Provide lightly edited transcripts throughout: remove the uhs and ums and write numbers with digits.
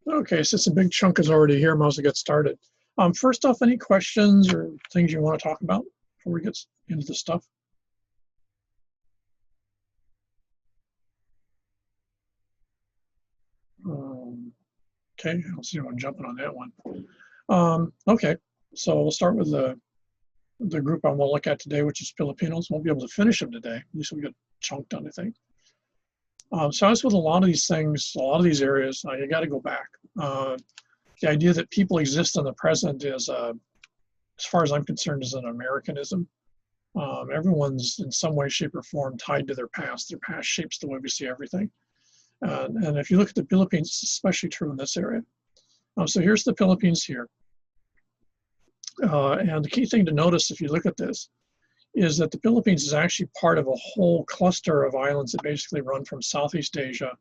Okay, since a big chunk is already here, might as well get started. First off, any questions or things you want to talk about before we get into the stuff? Um, okay, I'll see if I'm jumping on that one. Okay, so we'll start with the group I want to look at today, which is Filipinos. Won't be able to finish them today. At least we'll get chunked on, I think. So as with a lot of these things, a lot of these areas, you got to go back. The idea that people exist in the present is, as far as I'm concerned, is an Americanism. Everyone's in some way, shape, or form tied to their past. Their past shapes the way we see everything. And if you look at the Philippines, it's especially true in this area. So here's the Philippines here. And the key thing to notice if you look at this is that the Philippines is actually part of a whole cluster of islands that basically run from Southeast Asia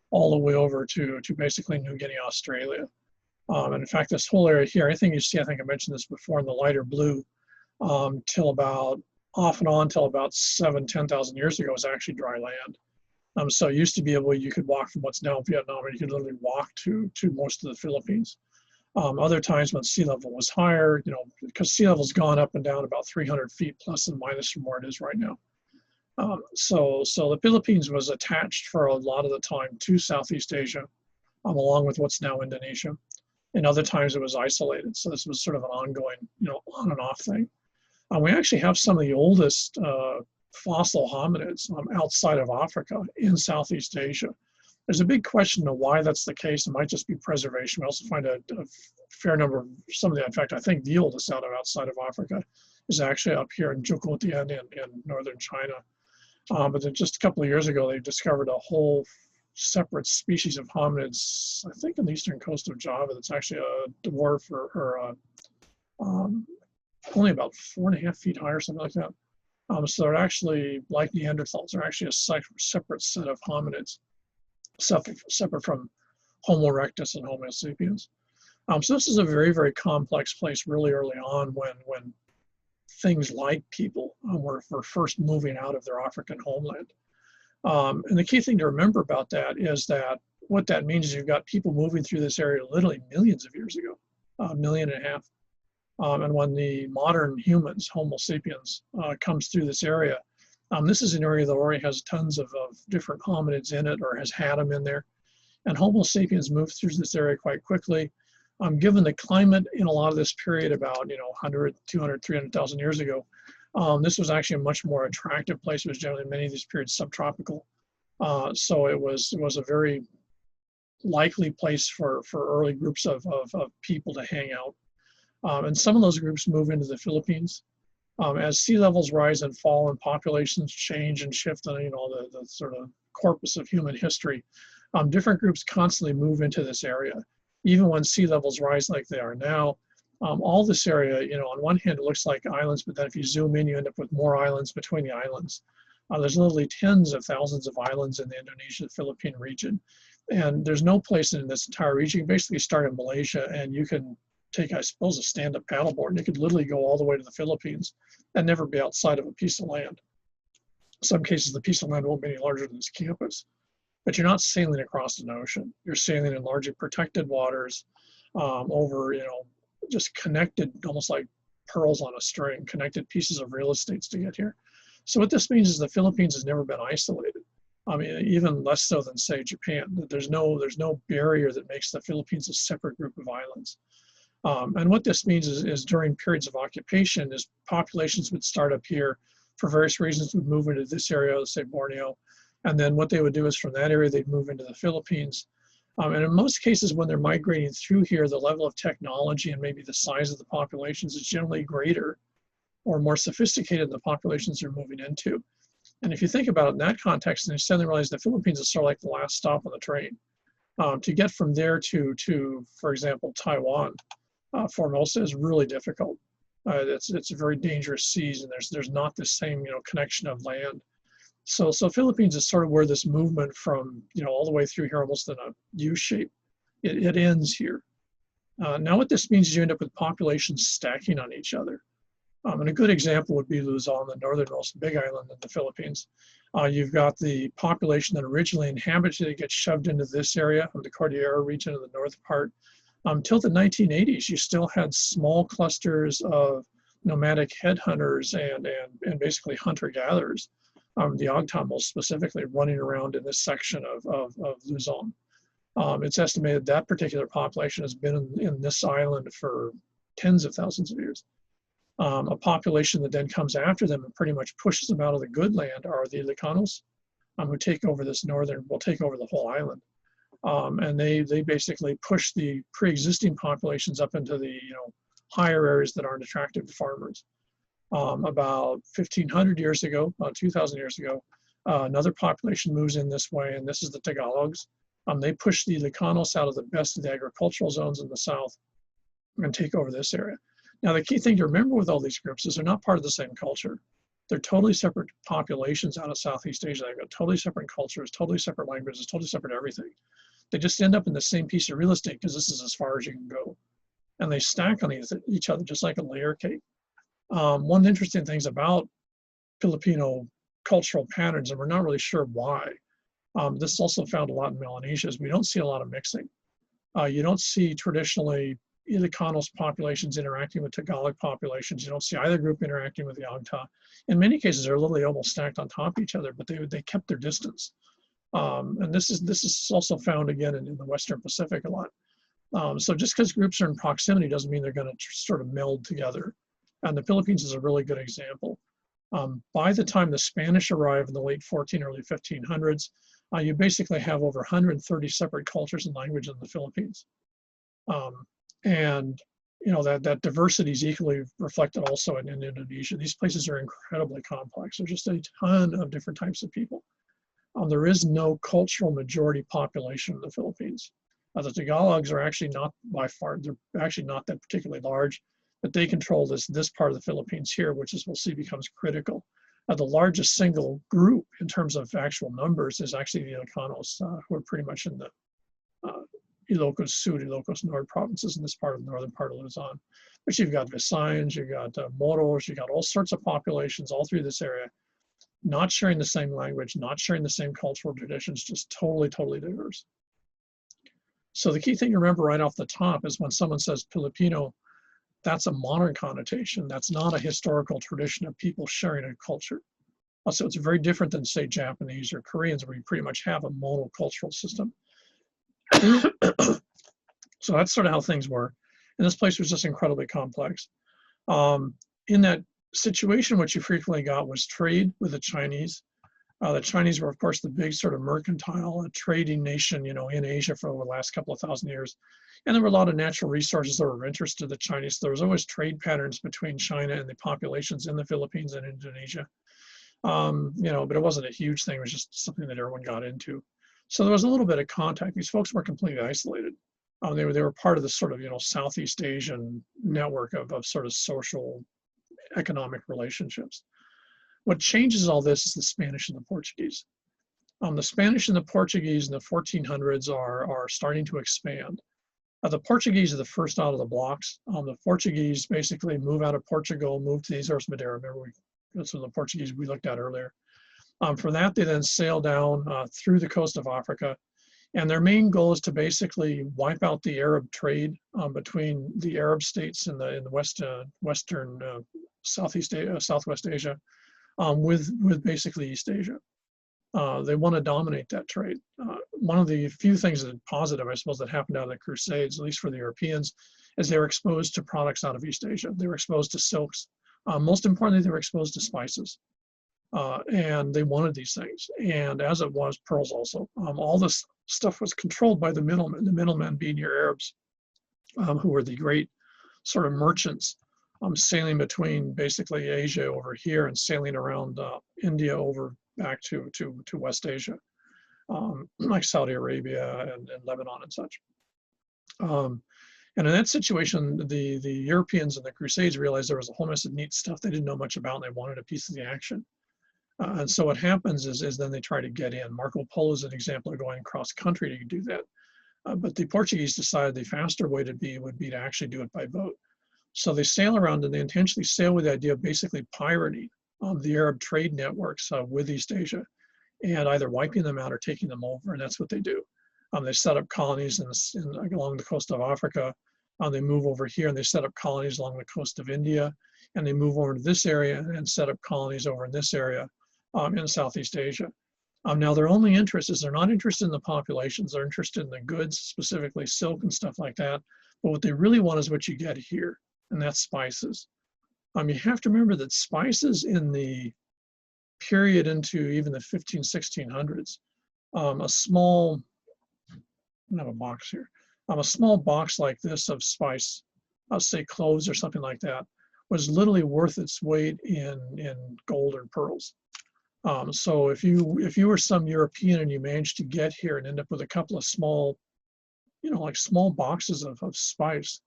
all the way over to basically New Guinea, Australia. And in fact, this whole area here, I think you see, I think I mentioned this before in the lighter blue, till about off and on till about 10,000 years ago was actually dry land. So it used to be able, you could walk from what's now Vietnam, and you could literally walk to most of the Philippines. Other times when sea level was higher, because sea level's gone up and down about 300 feet plus and minus from where it is right now. So the Philippines was attached for a lot of the time to Southeast Asia, along with what's now Indonesia. And other times it was isolated. So this was sort of an ongoing, on and off thing. We actually have some of the oldest fossil hominids outside of Africa in Southeast Asia. There's a big question of why that's the case. It might just be preservation. We also find a fair number of some of the, in fact, I think the oldest outside of Africa is actually up here in Zhoukoudian in northern China. But then just a couple of years ago, they discovered a whole separate species of hominids, I think in the eastern coast of Java, that's actually a dwarf or only about 4.5 feet high or something like that. So they're actually, like Neanderthals, they're actually a separate set of hominids, separate from Homo erectus and Homo sapiens. So this is a very, very complex place really early on when things like people were first moving out of their African homeland. And the key thing to remember about that is that what that means is you've got people moving through this area literally millions of years ago, 1.5 million. And when the modern humans, Homo sapiens, comes through this area, this is an area that already has tons of different hominids in it or has had them in there. And Homo sapiens moved through this area quite quickly. Given the climate in a lot of this period about 100, 200, 300,000 years ago, this was actually a much more attractive place. It was generally many of these periods subtropical. So it was a very likely place for early groups of people to hang out. And some of those groups move into the Philippines. As sea levels rise and fall and populations change and shift on the sort of corpus of human history, different groups constantly move into this area. Even when sea levels rise like they are now, all this area, on one hand, it looks like islands, but then if you zoom in, you end up with more islands between the islands. There's literally tens of thousands of islands in the Indonesia-Philippine region. And there's no place in this entire region. You basically start in Malaysia and you can take, I suppose, a stand-up paddleboard, and you could literally go all the way to the Philippines and never be outside of a piece of land. In some cases, the piece of land won't be any larger than this campus. But you're not sailing across an ocean. You're sailing in largely protected waters over, just connected, almost like pearls on a string, connected pieces of real estate to get here. So what this means is the Philippines has never been isolated. I mean, even less so than, say, Japan. There's no barrier that makes the Philippines a separate group of islands. And what this means is during periods of occupation, is populations would start up here for various reasons, would move into this area, let's say Borneo. And then what they would do is from that area, they'd move into the Philippines. And in most cases, when they're migrating through here, the level of technology and maybe the size of the populations is generally greater or more sophisticated than the populations they're moving into. And if you think about it in that context, and you suddenly realize the Philippines is sort of like the last stop on the train. To get from there to, for example, Taiwan, Formosa is really difficult. It's a very dangerous seas, and there's not the same connection of land. So Philippines is sort of where this movement from all the way through here, almost in a U shape, it ends here. Now what this means is you end up with populations stacking on each other. And a good example would be Luzon, the northernmost big island in the Philippines. You've got the population that originally inhabited it gets shoved into this area of the Cordillera region of the north part. Until the 1980s, you still had small clusters of nomadic headhunters and basically hunter-gatherers, the Ogta most specifically, running around in this section of Luzon. It's estimated that particular population has been in this island for tens of thousands of years. A population that then comes after them and pretty much pushes them out of the good land are the Ilocanos, who take over this will take over the whole island. And they basically push the pre-existing populations up into the higher areas that aren't attractive to farmers. About 1,500 years ago, about 2,000 years ago, another population moves in this way, and this is the Tagalogs. They push the Ilocanos out of the best of the agricultural zones in the south and take over this area. Now, the key thing to remember with all these groups is they're not part of the same culture. They're totally separate populations out of Southeast Asia. They've got totally separate cultures, totally separate languages, totally separate everything. They just end up in the same piece of real estate because this is as far as you can go. And they stack on each other just like a layer cake. One of the interesting things about Filipino cultural patterns, and we're not really sure why, this is also found a lot in Melanesia, is we don't see a lot of mixing. You don't see traditionally Ilocanos populations interacting with Tagalog populations. You don't see either group interacting with the Ogta. In many cases, they're literally almost stacked on top of each other, but they kept their distance. And this is also found again in the Western Pacific a lot. So just because groups are in proximity doesn't mean they're going to sort of meld together. And the Philippines is a really good example. By the time the Spanish arrive in the late 14, early 1500s, you basically have over 130 separate cultures and languages in the Philippines. And that diversity is equally reflected also in Indonesia. These places are incredibly complex. There's just a ton of different types of people. There is no cultural majority population in the Philippines. The Tagalogs are actually not by far, they're actually not that particularly large, but they control this part of the Philippines here, which as we'll see becomes critical. The largest single group in terms of actual numbers is actually the Ilocanos, who are pretty much in the Ilocos Sur, Ilocos North provinces in this part of the northern part of Luzon. But you've got Visayans, you've got Moros, you've got all sorts of populations all through this area, not sharing the same language, not sharing the same cultural traditions, just totally, totally diverse. So the key thing to remember right off the top is when someone says Filipino, that's a modern connotation. That's not a historical tradition of people sharing a culture. So it's very different than, say, Japanese or Koreans, where you pretty much have a monocultural system. So that's sort of how things were. And this place was just incredibly complex. In that situation, what you frequently got was trade with the Chinese. The Chinese were, of course, the big sort of mercantile trading nation, in Asia for over the last couple of thousand years. And there were a lot of natural resources that were of interest to the Chinese. There was always trade patterns between China and the populations in the Philippines and Indonesia. But it wasn't a huge thing. It was just something that everyone got into. So there was a little bit of contact. These folks weren't completely isolated. They were part of the sort of, Southeast Asian network of sort of social, economic relationships. What changes all this is the Spanish and the Portuguese. The Spanish and the Portuguese in the 1400s are starting to expand. The Portuguese are the first out of the blocks. The Portuguese basically move out of Portugal, move to the Azores Madeira. Remember, that's the Portuguese we looked at earlier. From that, they then sail down through the coast of Africa. And their main goal is to basically wipe out the Arab trade between the Arab states in the western Southwest Asia with basically East Asia. They want to dominate that trade. One of the few things that positive, I suppose, that happened out of the Crusades, at least for the Europeans, is they were exposed to products out of East Asia. They were exposed to silks. Most importantly, they were exposed to spices. And they wanted these things. And as it was, pearls also. All this stuff was controlled by the middlemen being your Arabs, who were the great sort of merchants sailing between basically Asia over here and sailing around India over back to West Asia, like Saudi Arabia and Lebanon and such. And in that situation, the Europeans and the Crusades realized there was a whole mess of neat stuff they didn't know much about, and they wanted a piece of the action. And so what happens is then they try to get in. Marco Polo is an example of going cross country to do that. But the Portuguese decided the faster way would be to actually do it by boat. So they sail around and they intentionally sail with the idea of basically pirating the Arab trade networks with East Asia and either wiping them out or taking them over. And that's what they do. They set up colonies along the coast of Africa. They move over here and they set up colonies along the coast of India. And they move over to this area and set up colonies over in this area in Southeast Asia. Now, their only interest is they're not interested in the populations. They're interested in the goods, specifically silk and stuff like that. But what they really want is what you get here, and that's spices. You have to remember that spices in the period into even the 1600s, a small, I don't have a box here, a small box like this of spice, I'll say cloves or something like that, was literally worth its weight in gold or pearls. So if you were some European and you managed to get here and end up with a couple of small, like small boxes of spice,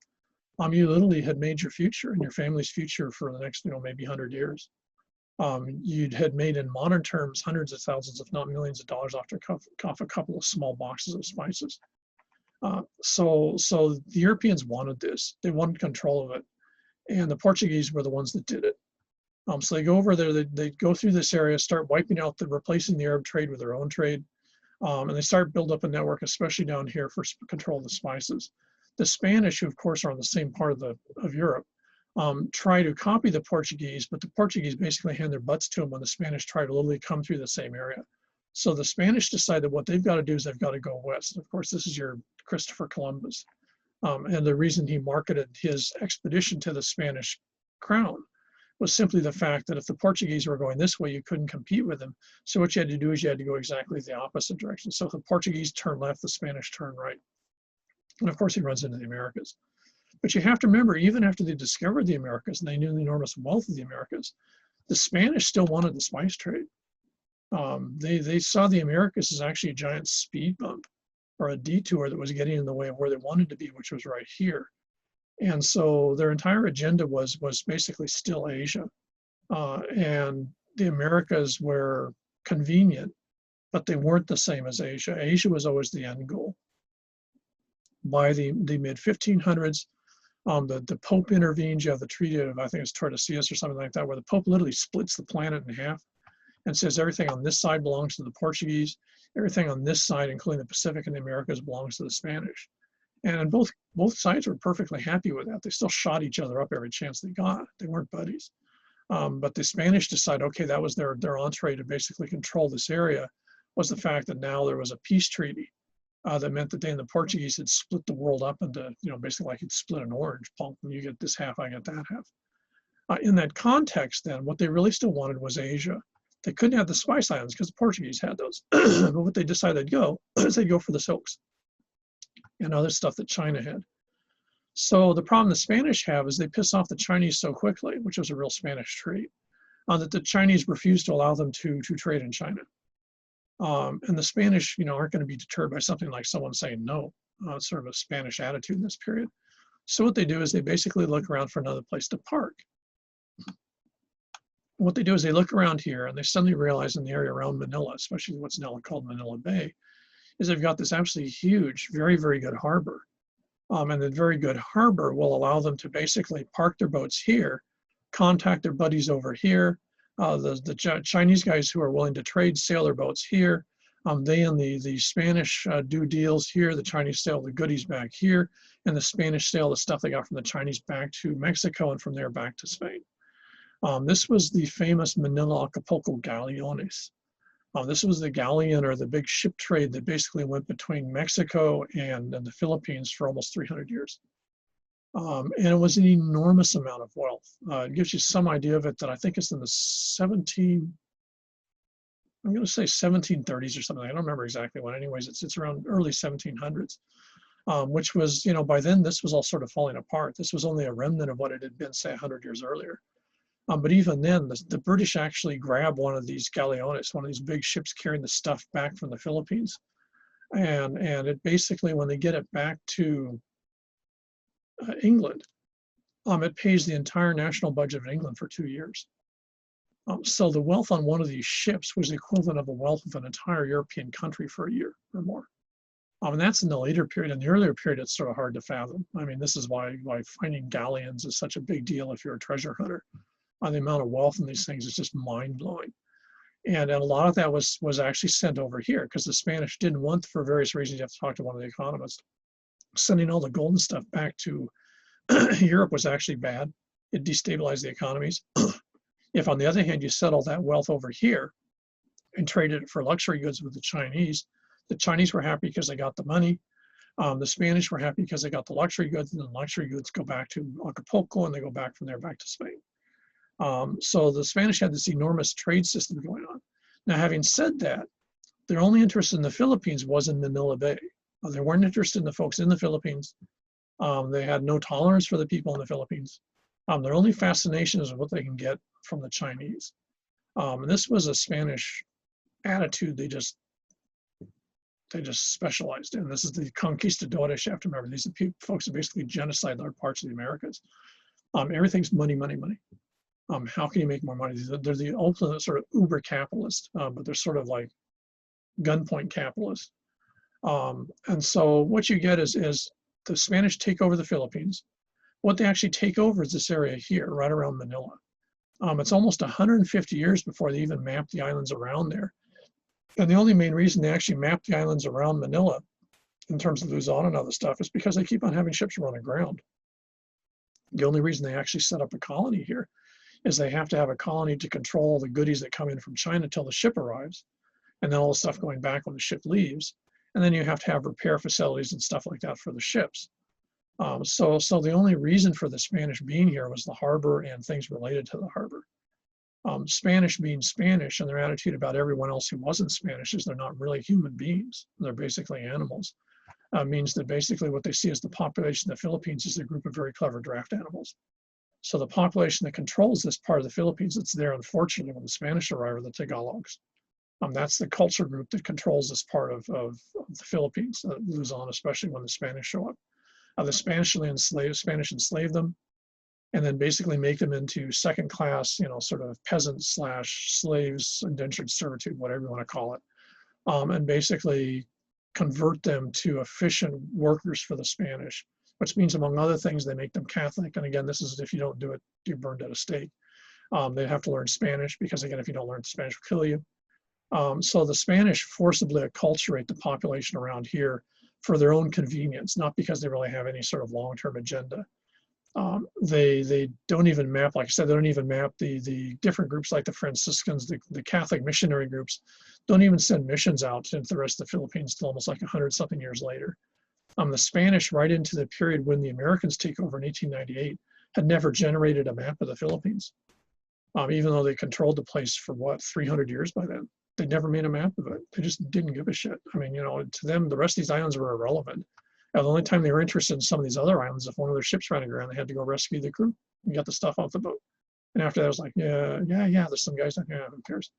you literally had made your future and your family's future for the next, maybe 100 years. You had made in modern terms hundreds of thousands, if not millions of dollars off a couple of small boxes of spices. So the Europeans wanted this. They wanted control of it. And the Portuguese were the ones that did it. So they go over there, they go through this area, start wiping out, replacing the Arab trade with their own trade. And they start build up a network, especially down here for control of the spices. The Spanish, who of course are on the same part of Europe, try to copy the Portuguese, but the Portuguese basically hand their butts to them when the Spanish try to literally come through the same area. So the Spanish decided what they've got to do is they've got to go west. Of course, this is your Christopher Columbus. And the reason he marketed his expedition to the Spanish crown was simply the fact that if the Portuguese were going this way, you couldn't compete with them. So what you had to do is you had to go exactly the opposite direction. So if the Portuguese turn left, the Spanish turn right. And of course, he runs into the Americas. But you have to remember, even after they discovered the Americas and they knew the enormous wealth of the Americas, the Spanish still wanted the spice trade. They saw the Americas as actually a giant speed bump or a detour that was getting in the way of where they wanted to be, which was right here. And so their entire agenda was basically still Asia. And the Americas were convenient, but they weren't the same as Asia. Asia was always the end goal. By the mid-1500s, the Pope intervenes. You have the Treaty of, I think it's Tordesillas or something like that, where the Pope literally splits the planet in half and says everything on this side belongs to the Portuguese, everything on this side, including the Pacific and the Americas, belongs to the Spanish. And both sides were perfectly happy with that. They still shot each other up every chance they got. They weren't buddies. But the Spanish decided, okay, that was their entree to basically control this area, was the fact that now there was a peace treaty that meant that they and the Portuguese had split the world up into, basically like you'd split an orange pulp, and you get this half, I get that half. In that context, then, what they really still wanted was Asia. They couldn't have the Spice Islands because the Portuguese had those. But what they decided they'd go is they'd go for the silks and other stuff that China had. So the problem the Spanish have is they piss off the Chinese so quickly, which was a real Spanish trait, that the Chinese refuse to allow them to trade in China. And the Spanish, aren't going to be deterred by something like someone saying no. It's sort of a Spanish attitude in this period. So what they do is they basically look around for another place to park. What they do is they look around here and they suddenly realize in the area around Manila, especially what's now called Manila Bay, is they've got this absolutely huge, very, very good harbor. And the very good harbor will allow them to basically park their boats here, contact their buddies over here. The Chinese guys who are willing to trade sail their boats here. They and the Spanish do deals here. The Chinese sail the goodies back here, and the Spanish sail the stuff they got from the Chinese back to Mexico and from there back to Spain. This was the famous Manila Acapulco galleones. This was the galleon or the big ship trade that basically went between Mexico and the Philippines for almost 300 years. And it was an enormous amount of wealth. It gives you some idea of it that I think it's in the 1730s or something. I don't remember exactly when. Anyways, it's around early 1700s, which was, by then this was all sort of falling apart. This was only a remnant of what it had been, say, 100 years earlier. But even then, the British actually grabbed one of these galleones, one of these big ships carrying the stuff back from the Philippines. And it basically, when they get it back to England, it pays the entire national budget of England for 2 years. So the wealth on one of these ships was the equivalent of the wealth of an entire European country for a year or more. And that's in the later period. In the earlier period, it's sort of hard to fathom. I mean, this is why finding galleons is such a big deal if you're a treasure hunter. The amount of wealth in these things is just mind-blowing. And a lot of that was actually sent over here because the Spanish didn't want, for various reasons, you have to talk to one of the economists, sending all the gold and stuff back to Europe was actually bad. It destabilized the economies. If, on the other hand, you settled that wealth over here and traded it for luxury goods with the Chinese were happy because they got the money. The Spanish were happy because they got the luxury goods, and the luxury goods go back to Acapulco, and they go back from there back to Spain. So the Spanish had this enormous trade system going on. Now, having said that, their only interest in the Philippines was in Manila Bay. They weren't interested in the folks in the Philippines. They had no tolerance for the people in the Philippines. Their only fascination is what they can get from the Chinese. And this was a Spanish attitude they just specialized in. This is the conquistadores. You have to remember, these are folks who basically genocide large parts of the Americas. Everything's money, money, money. How can you make more money? They're the ultimate sort of uber capitalist, but they're sort of like gunpoint capitalists. And so what you get is the Spanish take over the Philippines. What they actually take over is this area here, right around Manila. It's almost 150 years before they even mapped the islands around there. And the only main reason they actually mapped the islands around Manila, in terms of Luzon and other stuff, is because they keep on having ships run aground. The only reason they actually set up a colony here is they have to have a colony to control all the goodies that come in from China till the ship arrives, and then all the stuff going back when the ship leaves. And then you have to have repair facilities and stuff like that for the ships. So the only reason for the Spanish being here was the harbor and things related to the harbor. Spanish being Spanish, and their attitude about everyone else who wasn't Spanish is they're not really human beings. They're basically animals. Means that basically what they see as the population of the Philippines is a group of very clever draft animals. So the population that controls this part of the Philippines that's there, unfortunately, when the Spanish arrive, are the Tagalogs. That's the culture group that controls this part of the Philippines, Luzon, especially when the Spanish show up. The Spanish enslave them, and then basically make them into second class, sort of peasants / slaves, indentured servitude, whatever you want to call it, and basically convert them to efficient workers for the Spanish, which means, among other things, they make them Catholic. And again, this is if you don't do it, you're burned at a stake. They have to learn Spanish because, again, if you don't learn Spanish, will kill you. So the Spanish forcibly acculturate the population around here for their own convenience, not because they really have any sort of long-term agenda. They don't even map, like I said, they don't even map the different groups like the Franciscans, the Catholic missionary groups, don't even send missions out into the rest of the Philippines till almost like 100-something years later. The Spanish, right into the period when the Americans take over in 1898, had never generated a map of the Philippines, even though they controlled the place for, 300 years by then. They never made a map of it. They just didn't give a shit. I mean, to them, the rest of these islands were irrelevant. And the only time they were interested in some of these other islands, if one of their ships ran aground, they had to go rescue the crew and get the stuff off the boat. And after that, it was like, yeah, there's some guys that, who cares?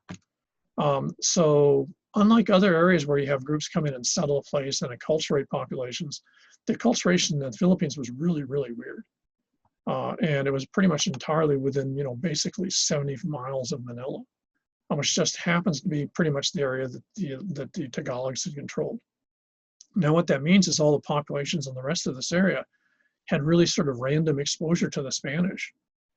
So unlike other areas where you have groups come in and settle a place and acculturate populations, the acculturation in the Philippines was really, really weird. And it was pretty much entirely within, basically 70 miles of Manila, which just happens to be pretty much the area that the Tagalogs had controlled. Now, what that means is all the populations in the rest of this area had really sort of random exposure to the Spanish.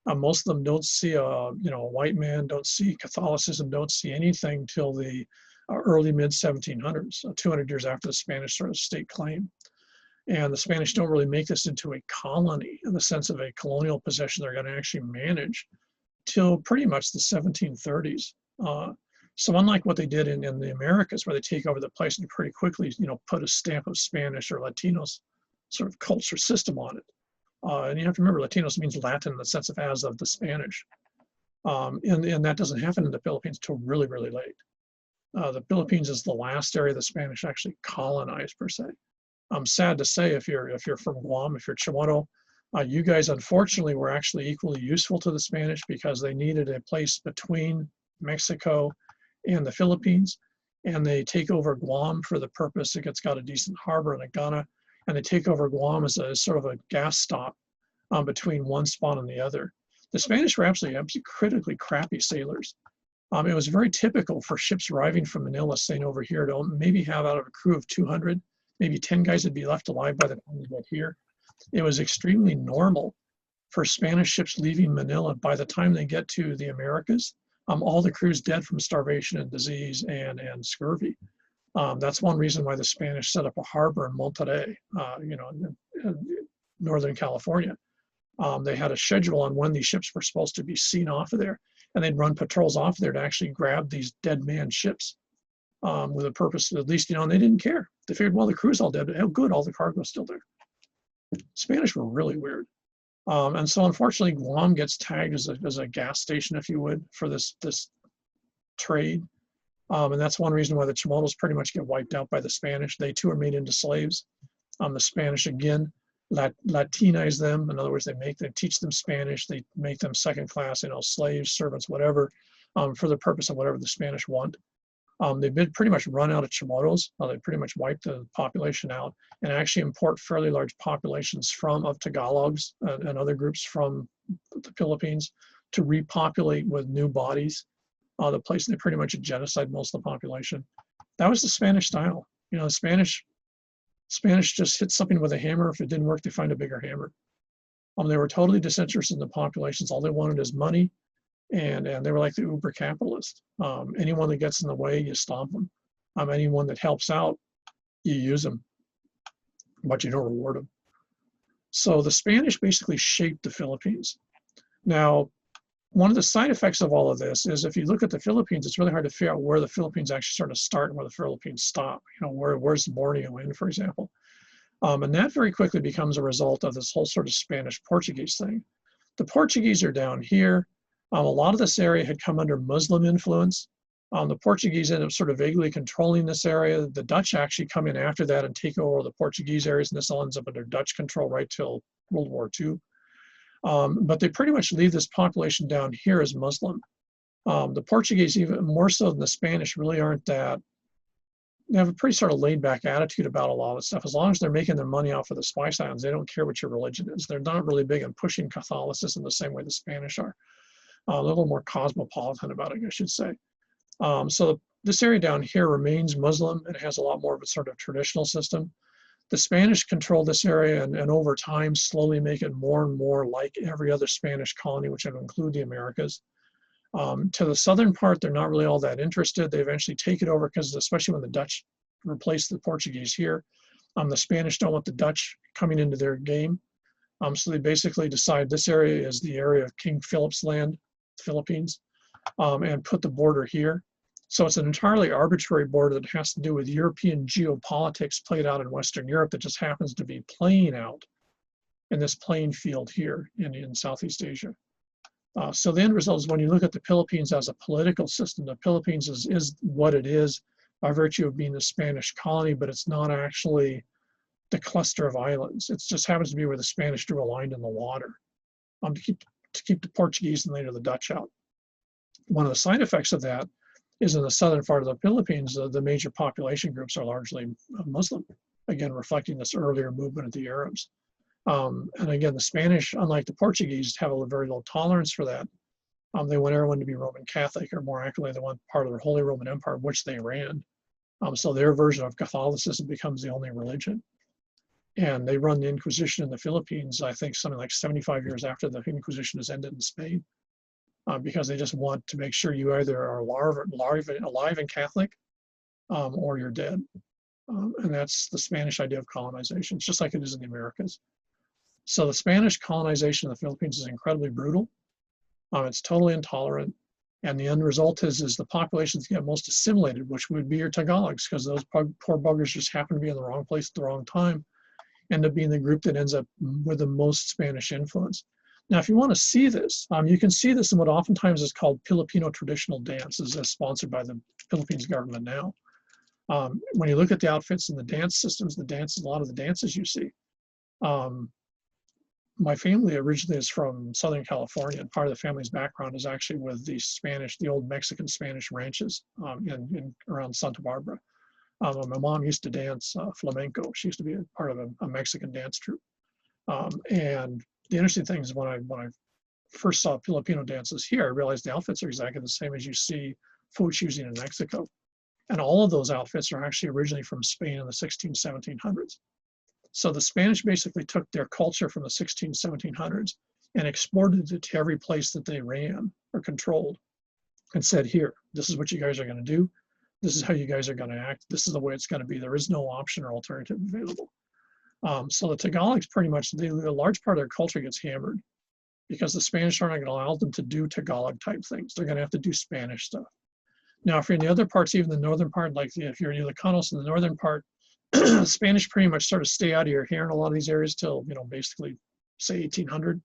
Most of them don't see a white man, don't see Catholicism, don't see anything till the early mid 1700s, 200 years after the Spanish sort of state claim. And the Spanish don't really make this into a colony in the sense of a colonial possession they're going to actually manage till pretty much the 1730s. So unlike what they did in the Americas, where they take over the place and pretty quickly, put a stamp of Spanish or Latinos sort of culture system on it. And you have to remember, Latinos means Latin in the sense of as of the Spanish. And that doesn't happen in the Philippines till really, really late. The Philippines is the last area the Spanish actually colonized, per se. I'm sad to say, if you're from Guam, if you're Chihuahua, you guys unfortunately were actually equally useful to the Spanish because they needed a place between Mexico and the Philippines, and they take over Guam for the purpose it's got a decent harbor in Agana, and they take over Guam as a sort of a gas stop between one spot and the other. The Spanish were actually critically crappy sailors. It was very typical for ships arriving from Manila, saying over here, to maybe have out of a crew of 200, maybe 10 guys would be left alive by the time they get here. It was extremely normal for Spanish ships leaving Manila. By the time they get to the Americas, all the crew's dead from starvation and disease and scurvy. That's one reason why the Spanish set up a harbor in Monterey, in Northern California. They had a schedule on when these ships were supposed to be seen off of there, and they'd run patrols off there to actually grab these dead man ships with a purpose, at least, and they didn't care. They figured, well, the crew's all dead, but how good, all the cargo's still there. Spanish were really weird. And so unfortunately, Guam gets tagged as a gas station, if you would, for this trade. And that's one reason why the Chimanos pretty much get wiped out by the Spanish. They too are made into slaves. The Spanish, again, Latinize them. In other words, they teach them Spanish. They make them second class, slaves, servants, whatever, for the purpose of whatever the Spanish want. They've been pretty much run out of Chimanos. They pretty much wiped the population out and actually import fairly large populations of Tagalogs and other groups from the Philippines to repopulate with new bodies. The place, they pretty much genocide most of the population. That was the Spanish style. The Spanish just hit something with a hammer. If it didn't work, they find a bigger hammer. They were totally disinterested in the populations. All they wanted is money. And they were like the uber capitalist. Anyone that gets in the way, you stomp them. Anyone that helps out, you use them, but you don't reward them. So the Spanish basically shaped the Philippines. Now, one of the side effects of all of this is if you look at the Philippines, it's really hard to figure out where the Philippines actually sort of start and where the Philippines stop. Where's Borneo in, for example? And that very quickly becomes a result of this whole sort of Spanish-Portuguese thing. The Portuguese are down here. A lot of this area had come under Muslim influence. The Portuguese ended up sort of vaguely controlling this area. The Dutch actually come in after that and take over the Portuguese areas, and this all ends up under Dutch control right till World War II. But they pretty much leave this population down here as Muslim. The Portuguese, even more so than the Spanish, really aren't that. They have a pretty sort of laid-back attitude about a lot of this stuff. As long as they're making their money off of the Spice Islands, they don't care what your religion is. They're not really big on pushing Catholicism the same way the Spanish are. A little more cosmopolitan about it, I should say. So this area down here remains Muslim and has a lot more of a sort of traditional system. The Spanish control this area and over time slowly make it more and more like every other Spanish colony, which would include the Americas. To the southern part, they're not really all that interested. They eventually take it over because especially when the Dutch replace the Portuguese here, the Spanish don't want the Dutch coming into their game. So they basically decide this area is the area of King Philip's land, Philippines, and put the border here. So it's an entirely arbitrary border that has to do with European geopolitics played out in Western Europe that just happens to be playing out in this playing field here in Southeast Asia. So the end result is when you look at the Philippines as a political system, the Philippines is what it is by virtue of being a Spanish colony, but it's not actually the cluster of islands. It just happens to be where the Spanish drew a line in the water to keep the Portuguese and later the Dutch out. One of the side effects of that is in the southern part of the Philippines, the major population groups are largely Muslim, again, reflecting this earlier movement of the Arabs. And again, the Spanish, unlike the Portuguese, have a very low tolerance for that. They want everyone to be Roman Catholic, or more accurately, they want part of the Holy Roman Empire, which they ran. So their version of Catholicism becomes the only religion. And they run the Inquisition in the Philippines, I think something like 75 years after the Inquisition has ended in Spain, because they just want to make sure you either are alive and Catholic or you're dead. And that's the Spanish idea of colonization. It's just like it is in the Americas. So the Spanish colonization of the Philippines is incredibly brutal. It's totally intolerant. And the end result is the populations get most assimilated, which would be your Tagalogs, because those poor buggers just happen to be in the wrong place at the wrong time, end up being the group that ends up with the most Spanish influence. Now, if you want to see this, you can see this in what oftentimes is called Filipino traditional dances, as sponsored by the Philippines government now. When you look at the outfits and the dance systems, a lot of the dances you see. My family originally is from Southern California, and part of the family's background is actually with the old Mexican Spanish ranches around Santa Barbara. My mom used to dance flamenco. She used to be a part of a Mexican dance troupe. And the interesting thing is when I first saw Filipino dances here, I realized the outfits are exactly the same as you see folks using in Mexico. And all of those outfits are actually originally from Spain in the 1700s. So the Spanish basically took their culture from the 1700s and exported it to every place that they ran or controlled and said, here, this is what you guys are going to do. This is how you guys are going to act. This is the way it's going to be. There is no option or alternative available. So the Tagalogs pretty much, a large part of their culture gets hammered because the Spanish aren't going to allow them to do Tagalog type things. They're going to have to do Spanish stuff. Now, if you're in the other parts, even the northern part, like if you're in the Ilocanos in the northern part, Spanish pretty much sort of stay out of your hair in a lot of these areas till, basically say 1800.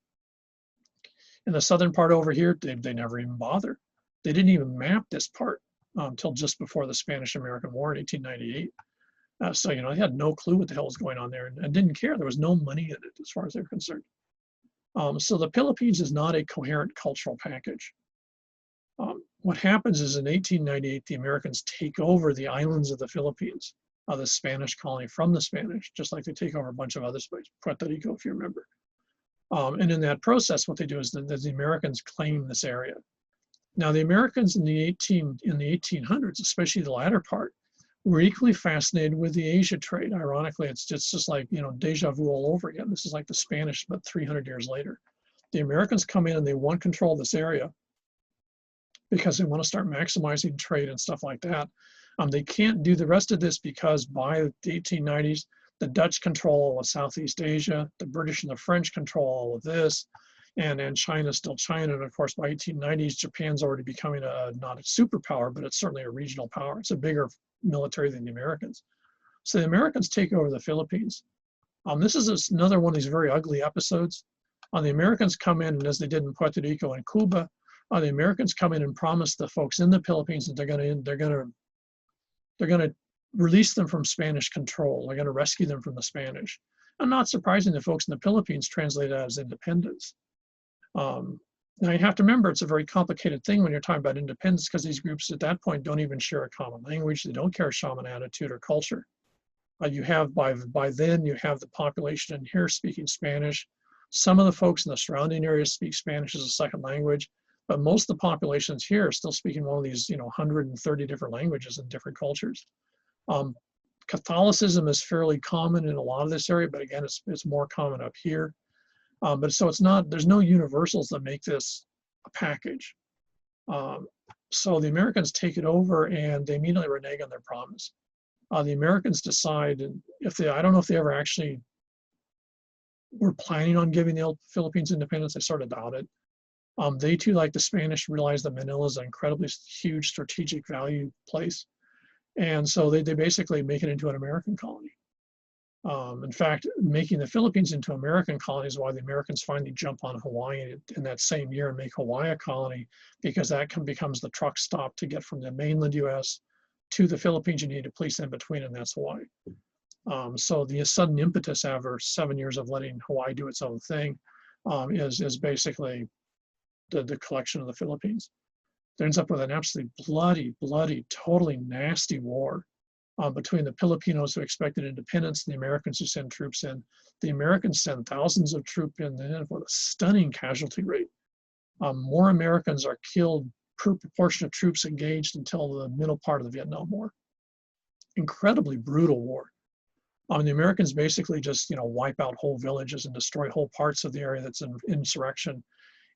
In the southern part over here, they never even bother. They didn't even map this part until just before the Spanish-American War in 1898. So, they had no clue what the hell was going on there and didn't care. There was no money in it as far as they're concerned. So the Philippines is not a coherent cultural package. What happens is in 1898, the Americans take over the islands of the Philippines, the Spanish colony from the Spanish, just like they take over a bunch of other places, Puerto Rico, if you remember. And in that process, what they do is that the Americans claim this area. Now, the Americans in the 1800s, especially the latter part, were equally fascinated with the Asia trade. Ironically, it's just like, deja vu all over again. This is like the Spanish, but 300 years later. The Americans come in and they want control of this area because they want to start maximizing trade and stuff like that. They can't do the rest of this because by the 1890s, the Dutch control all of Southeast Asia, the British and the French control all of this, and China's still China. And of course, by 1890s, Japan's already becoming not a superpower, but it's certainly a regional power. It's a bigger military than the Americans. So the Americans take over the Philippines. This is another one of these very ugly episodes. The Americans come in, and as they did in Puerto Rico and Cuba, the Americans come in and promise the folks in the Philippines that they're going to release them from Spanish control. They're going to rescue them from the Spanish. And not surprising, the folks in the Philippines translate that as independence. Now you have to remember it's a very complicated thing when you're talking about independence because these groups at that point don't even share a common language. They don't care shaman attitude or culture. You have by then you have the population in here speaking Spanish. Some of the folks in the surrounding areas speak Spanish as a second language, but most of the populations here are still speaking one of these 130 different languages in different cultures. Catholicism is fairly common in a lot of this area, but again, it's more common up here. But so there's no universals that make this a package. So the Americans take it over and they immediately renege on their promise. The Americans decide I don't know if they ever actually were planning on giving the Philippines independence. I sort of doubt it. They too, like the Spanish, realize that Manila is an incredibly huge strategic value place. And so they basically make it into an American colony. In fact, making the Philippines into American colony is why the Americans finally jump on Hawaii in that same year and make Hawaii a colony, because that becomes the truck stop to get from the mainland US to the Philippines. You need a place in between, and that's Hawaii. So the sudden impetus after 7 years of letting Hawaii do its own thing is basically the collection of the Philippines. It ends up with an absolutely bloody, totally nasty war between the Filipinos who expected independence and the Americans who send troops in. The Americans send thousands of troops in with a stunning casualty rate. More Americans are killed per proportion of troops engaged until the middle part of the Vietnam War. Incredibly brutal war. The Americans basically just wipe out whole villages and destroy whole parts of the area that's in insurrection.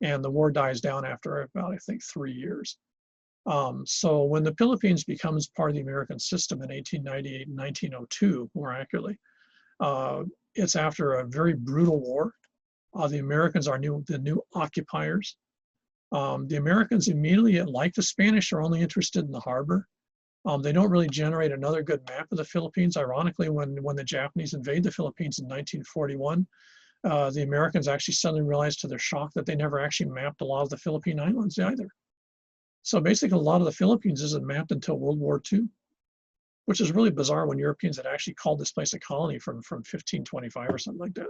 And the war dies down after about, I think, 3 years. So when the Philippines becomes part of the American system in 1898 and 1902, more accurately, it's after a very brutal war. The Americans are the new occupiers. The Americans immediately, like the Spanish, are only interested in the harbor. They don't really generate another good map of the Philippines. Ironically, when the Japanese invade the Philippines in 1941, the Americans actually suddenly realized to their shock that they never actually mapped a lot of the Philippine islands either. So basically, a lot of the Philippines isn't mapped until World War II, which is really bizarre when Europeans had actually called this place a colony from 1525 or something like that.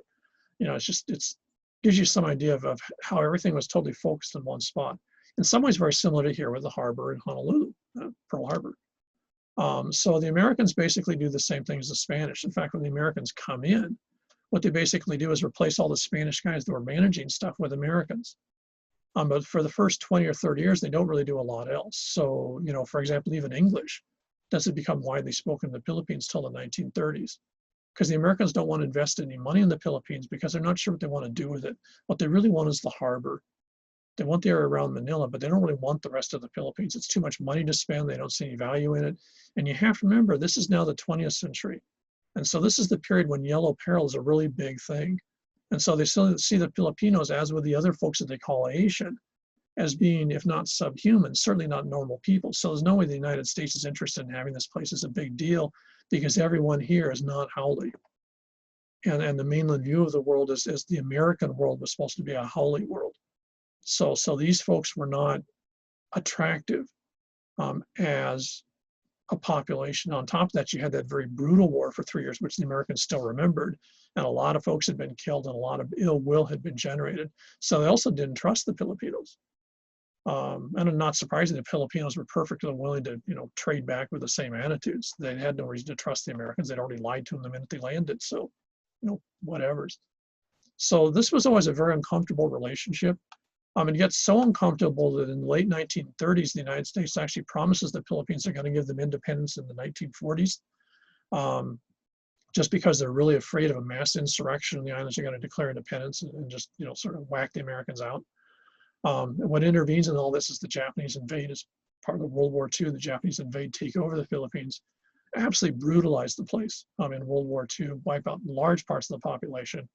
It gives you some idea of how everything was totally focused in one spot. In some ways, very similar to here with the harbor in Honolulu, Pearl Harbor. So the Americans basically do the same thing as the Spanish. In fact, when the Americans come in, what they basically do is replace all the Spanish guys that were managing stuff with Americans. But for the first 20 or 30 years, they don't really do a lot else. So, for example, even English. doesn't become widely spoken in the Philippines till the 1930s. Because the Americans don't want to invest any money in the Philippines because they're not sure what they want to do with it. What they really want is the harbor. They want the area around Manila, but they don't really want the rest of the Philippines. It's too much money to spend. They don't see any value in it. And you have to remember, this is now the 20th century. And so this is the period when yellow peril is a really big thing. And so they still see the Filipinos, as with the other folks that they call Asian, as being, if not subhuman, certainly not normal people. So there's no way the United States is interested in having this place as a big deal, because everyone here is not Hawai'i. And the mainland view of the world is the American world was supposed to be a Hawai'i world. So these folks were not attractive as a population. On top of that, you had that very brutal war for 3 years, which the Americans still remembered. And a lot of folks had been killed and a lot of ill will had been generated. So they also didn't trust the Filipinos. And not surprising, the Filipinos were perfectly willing to, trade back with the same attitudes. They had no reason to trust the Americans. They'd already lied to them the minute they landed. So, whatevers. So this was always a very uncomfortable relationship. It gets so uncomfortable that in the late 1930s, the United States actually promises the Philippines they're going to give them independence in the 1940s, just because they're really afraid of a mass insurrection, and the islands are going to declare independence and just, sort of whack the Americans out. What intervenes in all this is the Japanese invade. As part of the World War II, the Japanese invade, take over the Philippines, absolutely brutalize the place in World War II, wipe out large parts of the population,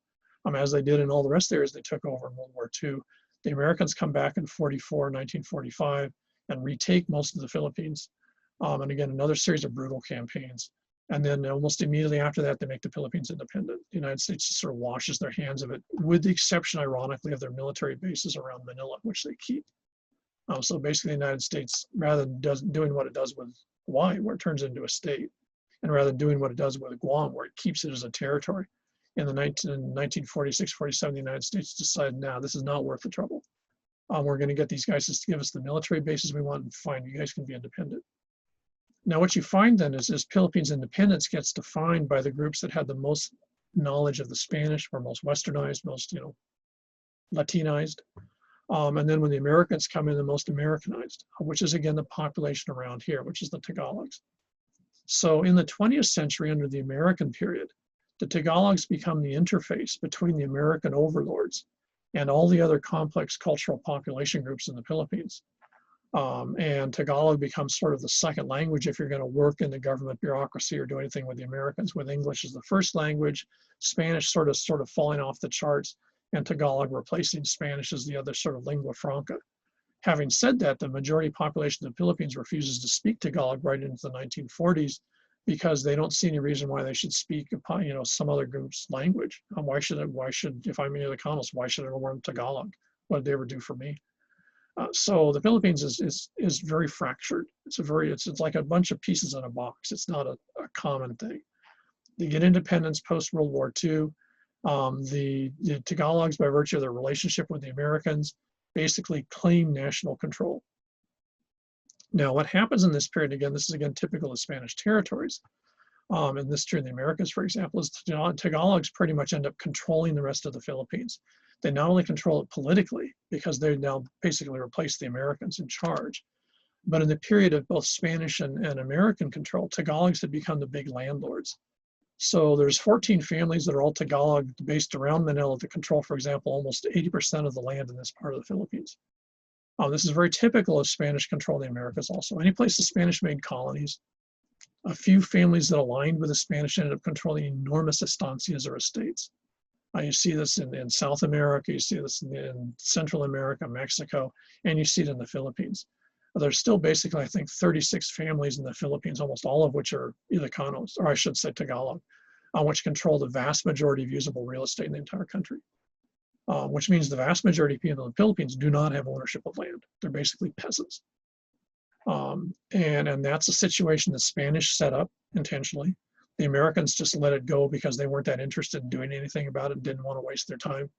as they did in all the rest of the areas they took over in World War II. The Americans come back in 1945, and retake most of the Philippines. And again, another series of brutal campaigns. And then almost immediately after that, they make the Philippines independent. The United States just sort of washes their hands of it, with the exception, ironically, of their military bases around Manila, which they keep. So basically, the United States, rather than doing what it does with Hawaii, where it turns it into a state, and rather than doing what it does with Guam, where it keeps it as a territory, in 1946, 47, the United States decided, now this is not worth the trouble. We're going to get these guys to give us the military bases we want, and fine, you guys can be independent. Now, what you find then is Philippines independence gets defined by the groups that had the most knowledge of the Spanish, or most westernized, most, Latinized. And then when the Americans come in, the most Americanized, which is again the population around here, which is the Tagalogs. So in the 20th century, under the American period, the Tagalogs become the interface between the American overlords and all the other complex cultural population groups in the Philippines. And Tagalog becomes sort of the second language if you're going to work in the government bureaucracy or do anything with the Americans, with English as the first language, Spanish sort of falling off the charts, and Tagalog replacing Spanish as the other sort of lingua franca. Having said that, the majority population of the Philippines refuses to speak Tagalog right into the 1940s, because they don't see any reason why they should speak, some other group's language. Why should, if I'm any of the colonists, why should I learn Tagalog? What did they ever do for me? So the Philippines is very fractured. It's like a bunch of pieces in a box. It's not a common thing. They get independence post World War II. The Tagalogs, by virtue of their relationship with the Americans, basically claim national control. Now, what happens in this period, again, this is again typical of Spanish territories, and this during the Americas, for example, is Tagalogs pretty much end up controlling the rest of the Philippines. They not only control it politically, because they now basically replace the Americans in charge, but in the period of both Spanish and American control, Tagalogs had become the big landlords. So there's 14 families that are all Tagalog based around Manila that control, for example, almost 80% of the land in this part of the Philippines. This is very typical of Spanish control in the Americas also. Any place the Spanish made colonies, a few families that aligned with the Spanish ended up controlling enormous estancias or estates. You see this in South America, you see this in Central America, Mexico, and you see it in the Philippines. There's still basically, I think, 36 families in the Philippines, almost all of which are Ilocanos, or I should say Tagalog, which control the vast majority of usable real estate in the entire country. Which means the vast majority of people in the Philippines do not have ownership of land. They're basically peasants. And that's a situation the Spanish set up intentionally. The Americans just let it go because they weren't that interested in doing anything about it, didn't want to waste their time.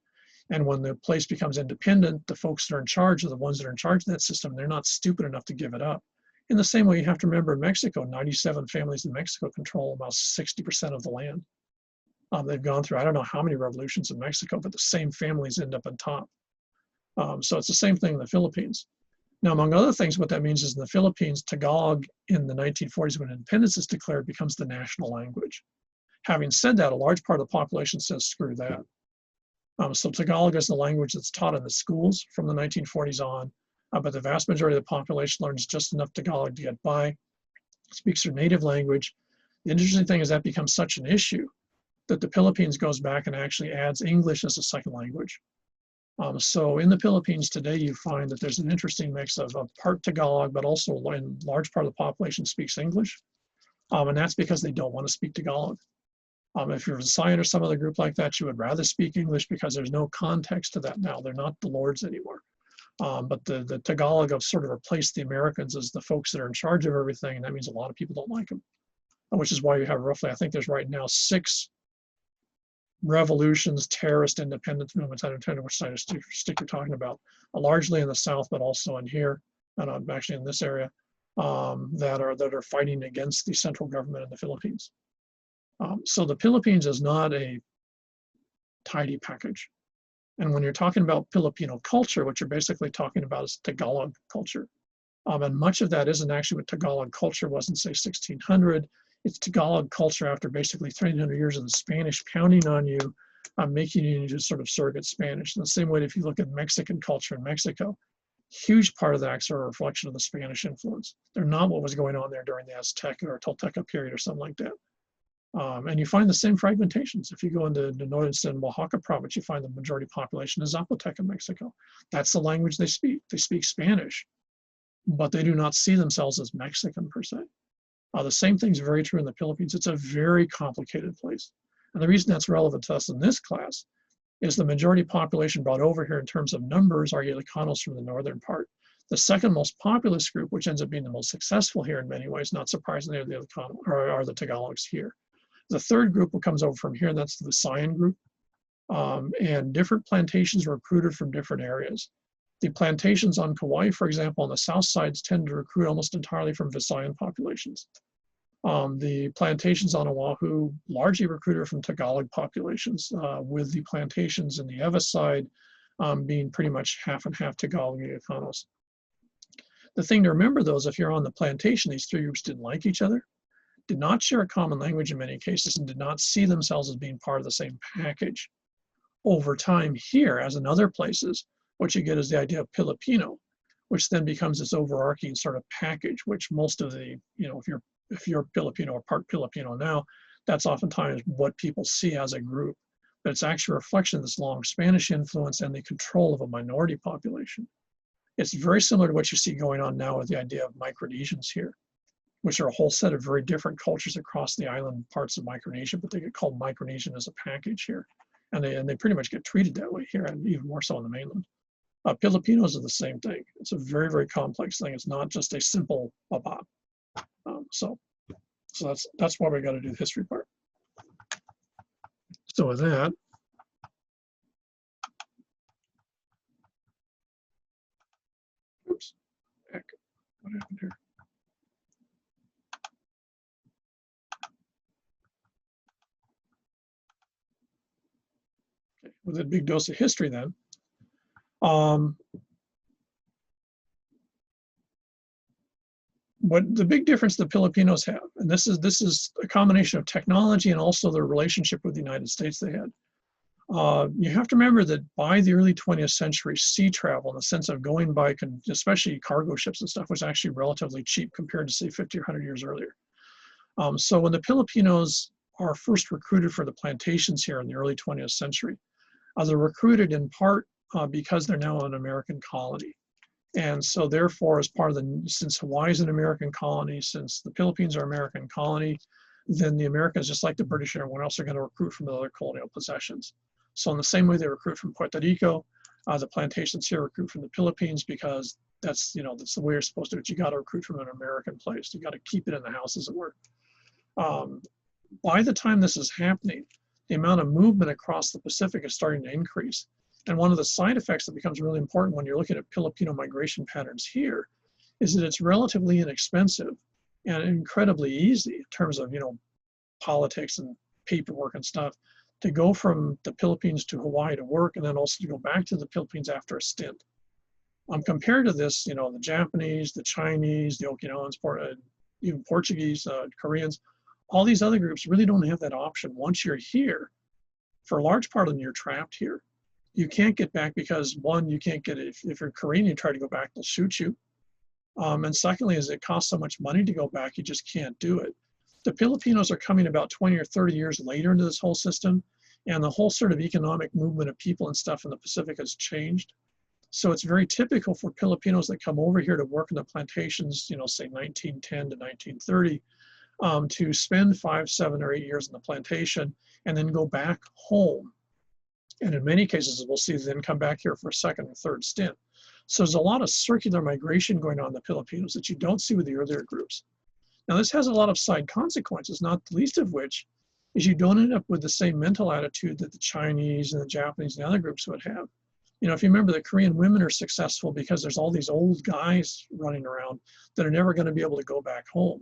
And when the place becomes independent, the folks that are in charge are the ones that are in charge of that system. They're not stupid enough to give it up. In the same way, you have to remember in Mexico, 97 families in Mexico control about 60% of the land. They've gone through, I don't know how many revolutions in Mexico, but the same families end up on top. So it's the same thing in the Philippines. Now, among other things, what that means is in the Philippines, Tagalog in the 1940s when independence is declared becomes the national language. Having said that, a large part of the population says screw that. So Tagalog is the language that's taught in the schools from the 1940s on, but the vast majority of the population learns just enough Tagalog to get by, speaks their native language. The interesting thing is that becomes such an issue that the Philippines goes back and actually adds English as a second language. So in the Philippines today, you find that there's an interesting mix of part Tagalog, but also a large part of the population speaks English. And that's because they don't want to speak Tagalog. If you're a Visayan or some other group like that, you would rather speak English because there's no context to that now. They're not the lords anymore. But the Tagalog have sort of replaced the Americans as the folks that are in charge of everything, and that means a lot of people don't like them, which is why you have roughly, I think there's right now 6 revolutions, terrorist independence movements, I don't know which side of stick you're talking about, largely in the South, but also in here, and actually in this area, that are fighting against the central government in the Philippines. So the Philippines is not a tidy package. And when you're talking about Filipino culture, what you're basically talking about is Tagalog culture. And much of that isn't actually what Tagalog culture was in, say, 1600. It's Tagalog culture after basically 300 years of the Spanish pounding on you, making you into sort of surrogate Spanish. In the same way, if you look at Mexican culture in Mexico, huge part of that's a reflection of the Spanish influence. They're not what was going on there during the Aztec or Tolteca period or something like that. And you find the same fragmentations. If you go into the northern Oaxaca province, you find the majority population is Zapotec in Mexico. That's the language they speak. They speak Spanish, but they do not see themselves as Mexican per se. The same thing is very true in the Philippines. It's a very complicated place. And the reason that's relevant to us in this class is the majority population brought over here in terms of numbers are Ilocanos from the northern part. The second most populous group, which ends up being the most successful here in many ways, not surprisingly, are the Ilocano, are the Tagalogs here. The third group that comes over from here, and that's the Visayan group. And different plantations were recruited from different areas. The plantations on Kauai, for example, on the south sides tend to recruit almost entirely from Visayan populations. The plantations on Oahu largely recruited from Tagalog populations, with the plantations in the Ewa side being pretty much half and half Tagalog and Ilocanos. The thing to remember, though, is if you're on the plantation, these 3 groups didn't like each other, did not share a common language in many cases, and did not see themselves as being part of the same package. Over time here, as in other places, what you get is the idea of Filipino, which then becomes this overarching sort of package, which most of the, if you're Filipino or part Filipino now, that's oftentimes what people see as a group. But it's actually a reflection of this long Spanish influence and the control of a minority population. It's very similar to what you see going on now with the idea of Micronesians here, which are a whole set of very different cultures across the island parts of Micronesia, but they get called Micronesian as a package here. And they pretty much get treated that way here, and even more so on the mainland. Filipinos are the same thing. It's a very, very complex thing. It's not just a simple baba. So that's why we got to do the history part. So with that, oops, heck, what happened here? Okay, with a big dose of history then. What the big difference the Filipinos have, and this is a combination of technology and also the relationship with the United States they had. You have to remember that by the early 20th century, sea travel, in the sense of going by, especially cargo ships and stuff, was actually relatively cheap compared to, say, 50 or 100 years earlier. So when the Filipinos are first recruited for the plantations here in the early 20th century, they're recruited in part because they're now an American colony. And so therefore, as part of since Hawaii is an American colony, since the Philippines are American colony, then the Americans, just like the British and everyone else, are going to recruit from the other colonial possessions. So in the same way they recruit from Puerto Rico, the plantations here recruit from the Philippines, because that's the way you're supposed to do it. You got to recruit from an American place. You got to keep it in the house, as it were. By the time this is happening, the amount of movement across the Pacific is starting to increase. And one of the side effects that becomes really important when you're looking at Filipino migration patterns here is that it's relatively inexpensive and incredibly easy in terms of, politics and paperwork and stuff, to go from the Philippines to Hawaii to work, and then also to go back to the Philippines after a stint. Compared to this, the Japanese, the Chinese, the Okinawans, even Portuguese, Koreans, all these other groups really don't have that option. Once you're here, for a large part of them, you're trapped here. You can't get back because, one, you can't get it. If you're Korean, you try to go back, they'll shoot you. And secondly, is it costs so much money to go back, you just can't do it. The Filipinos are coming about 20 or 30 years later into this whole system, and the whole sort of economic movement of people and stuff in the Pacific has changed. So it's very typical for Filipinos that come over here to work in the plantations, say 1910 to 1930, to spend 5, 7, or 8 years in the plantation and then go back home. And in many cases, we'll see then come back here for a second or third stint. So there's a lot of circular migration going on in the Filipinos that you don't see with the earlier groups. Now, this has a lot of side consequences, not the least of which is you don't end up with the same mental attitude that the Chinese and the Japanese and the other groups would have. If you remember, the Korean women are successful because there's all these old guys running around that are never going to be able to go back home.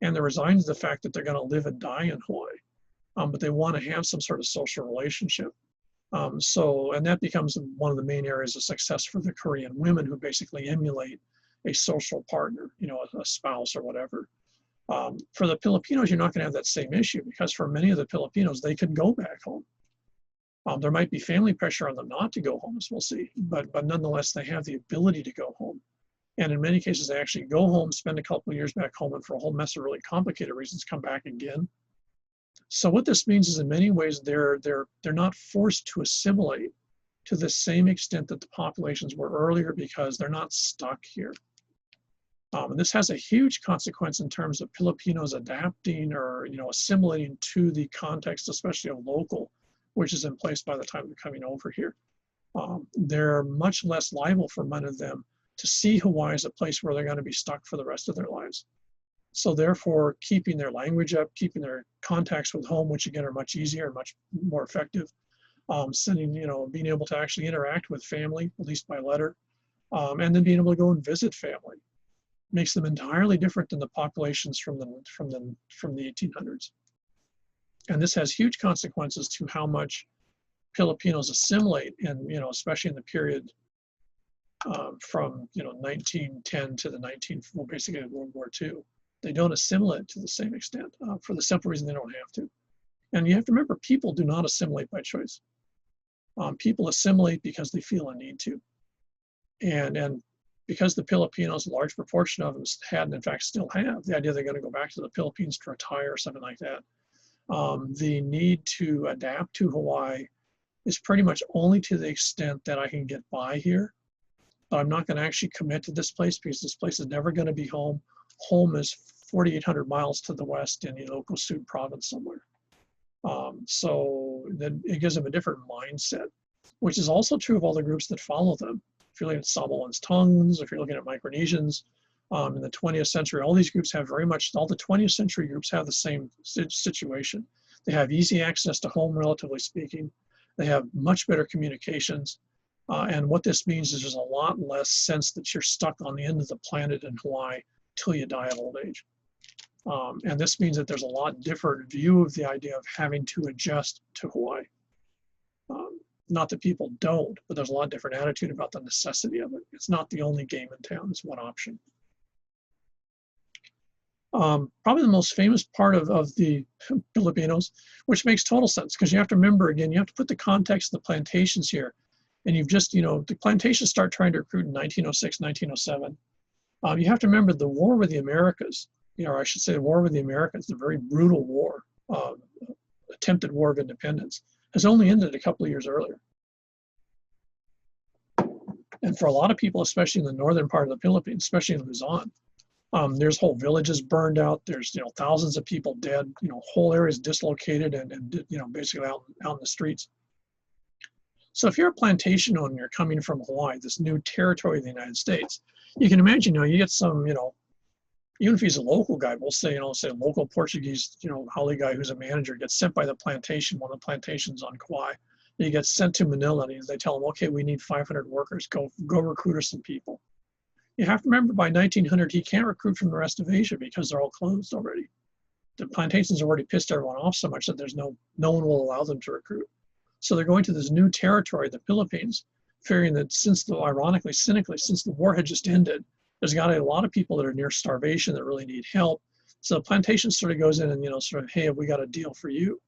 And they're resigned to the fact that they're going to live and die in Hawaii. But they want to have some sort of social relationship. And that becomes one of the main areas of success for the Korean women, who basically emulate a social partner, a spouse or whatever. For the Filipinos, you're not going to have that same issue because for many of the Filipinos, they can go back home. There might be family pressure on them not to go home, as we'll see, but nonetheless, they have the ability to go home. And in many cases, they actually go home, spend a couple of years back home, and for a whole mess of really complicated reasons, come back again. So what this means is, in many ways, they're not forced to assimilate to the same extent that the populations were earlier because they're not stuck here. And this has a huge consequence in terms of Filipinos adapting or assimilating to the context, especially of local, which is in place by the time they're coming over here. They're much less liable for many of them to see Hawaii as a place where they're going to be stuck for the rest of their lives. So therefore, keeping their language up, keeping their contacts with home, which again are much easier and much more effective, being able to actually interact with family, at least by letter, and then being able to go and visit family, makes them entirely different than the populations from the 1800s. And this has huge consequences to how much Filipinos assimilate, and especially in the period from 1910 to basically World War II. They don't assimilate to the same extent for the simple reason they don't have to. And you have to remember, people do not assimilate by choice. People assimilate because they feel a need to. And because the Filipinos, a large proportion of them had, and in fact still have, the idea they're going to go back to the Philippines to retire or something like that. The need to adapt to Hawaii is pretty much only to the extent that I can get by here, but I'm not going to actually commit to this place because this place is never going to be home. Home is 4,800 miles to the west in Ilocos Sur province somewhere. So then it gives them a different mindset, which is also true of all the groups that follow them. If you're looking at Samoans, Tongans, if you're looking at Micronesians, in the 20th century, all these groups have all the 20th century groups have the same situation. They have easy access to home, relatively speaking. They have much better communications. And what this means is there's a lot less sense that you're stuck on the end of the planet in Hawaii till you die of old age. And this means that there's a lot different view of the idea of having to adjust to Hawaii. Not that people don't, but there's a lot different attitude about the necessity of it. It's not the only game in town, it's one option. Probably the most famous part of the Filipinos, which makes total sense, because you have to remember, again, you have to put the context of the plantations here. And you've just, the plantations start trying to recruit in 1906, 1907. You have to remember the war with the Americas, or I should say the war with the Americans, the very brutal war, attempted war of independence, has only ended a couple of years earlier. And for a lot of people, especially in the northern part of the Philippines, especially in Luzon, there's whole villages burned out. There's thousands of people dead. Whole areas dislocated and basically out in the streets. So if you're a plantation owner, you're coming from Hawaii, this new territory of the United States, you can imagine, you get some, even if he's a local guy, we'll say, say a local Portuguese, Hawai'i guy who's a manager gets sent by the plantation, one of the plantations on Kauai. He gets sent to Manila and they tell him, okay, we need 500 workers, go recruit us some people. You have to remember, by 1900, he can't recruit from the rest of Asia because they're all closed already. The plantations have already pissed everyone off so much that there's no one will allow them to recruit. So they're going to this new territory, the Philippines, figuring that ironically, cynically, since the war had just ended, there's got a lot of people that are near starvation that really need help. So the plantation sort of goes in and, sort of, hey, have we got a deal for you?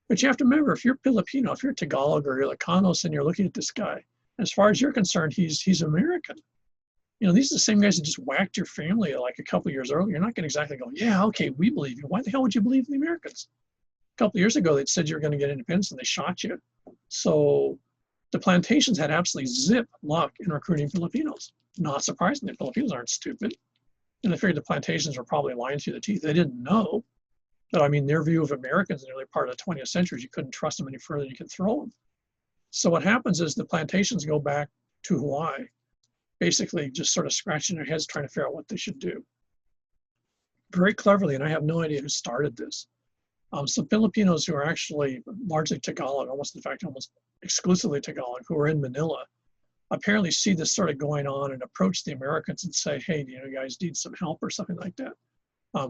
But you have to remember, if you're Filipino, if you're Tagalog or you're Ilocanos and you're looking at this guy, as far as you're concerned, he's American. These are the same guys that just whacked your family like a couple of years earlier. You're not going to exactly go, yeah, okay, we believe you. Why the hell would you believe the Americans? A couple of years ago, they'd said you were going to get independence and they shot you. So the plantations had absolutely zip luck in recruiting Filipinos. Not surprisingly, Filipinos aren't stupid. And they figured the plantations were probably lying through the teeth. They didn't know. But I mean, their view of Americans in the early part of the 20th century, you couldn't trust them any further than you could throw them. So what happens is the plantations go back to Hawaii, basically just sort of scratching their heads trying to figure out what they should do. Very cleverly, and I have no idea who started this. Some Filipinos who are actually largely Tagalog, almost exclusively Tagalog, who are in Manila, apparently see this sort of going on and approach the Americans and say, hey, you guys need some help or something like that.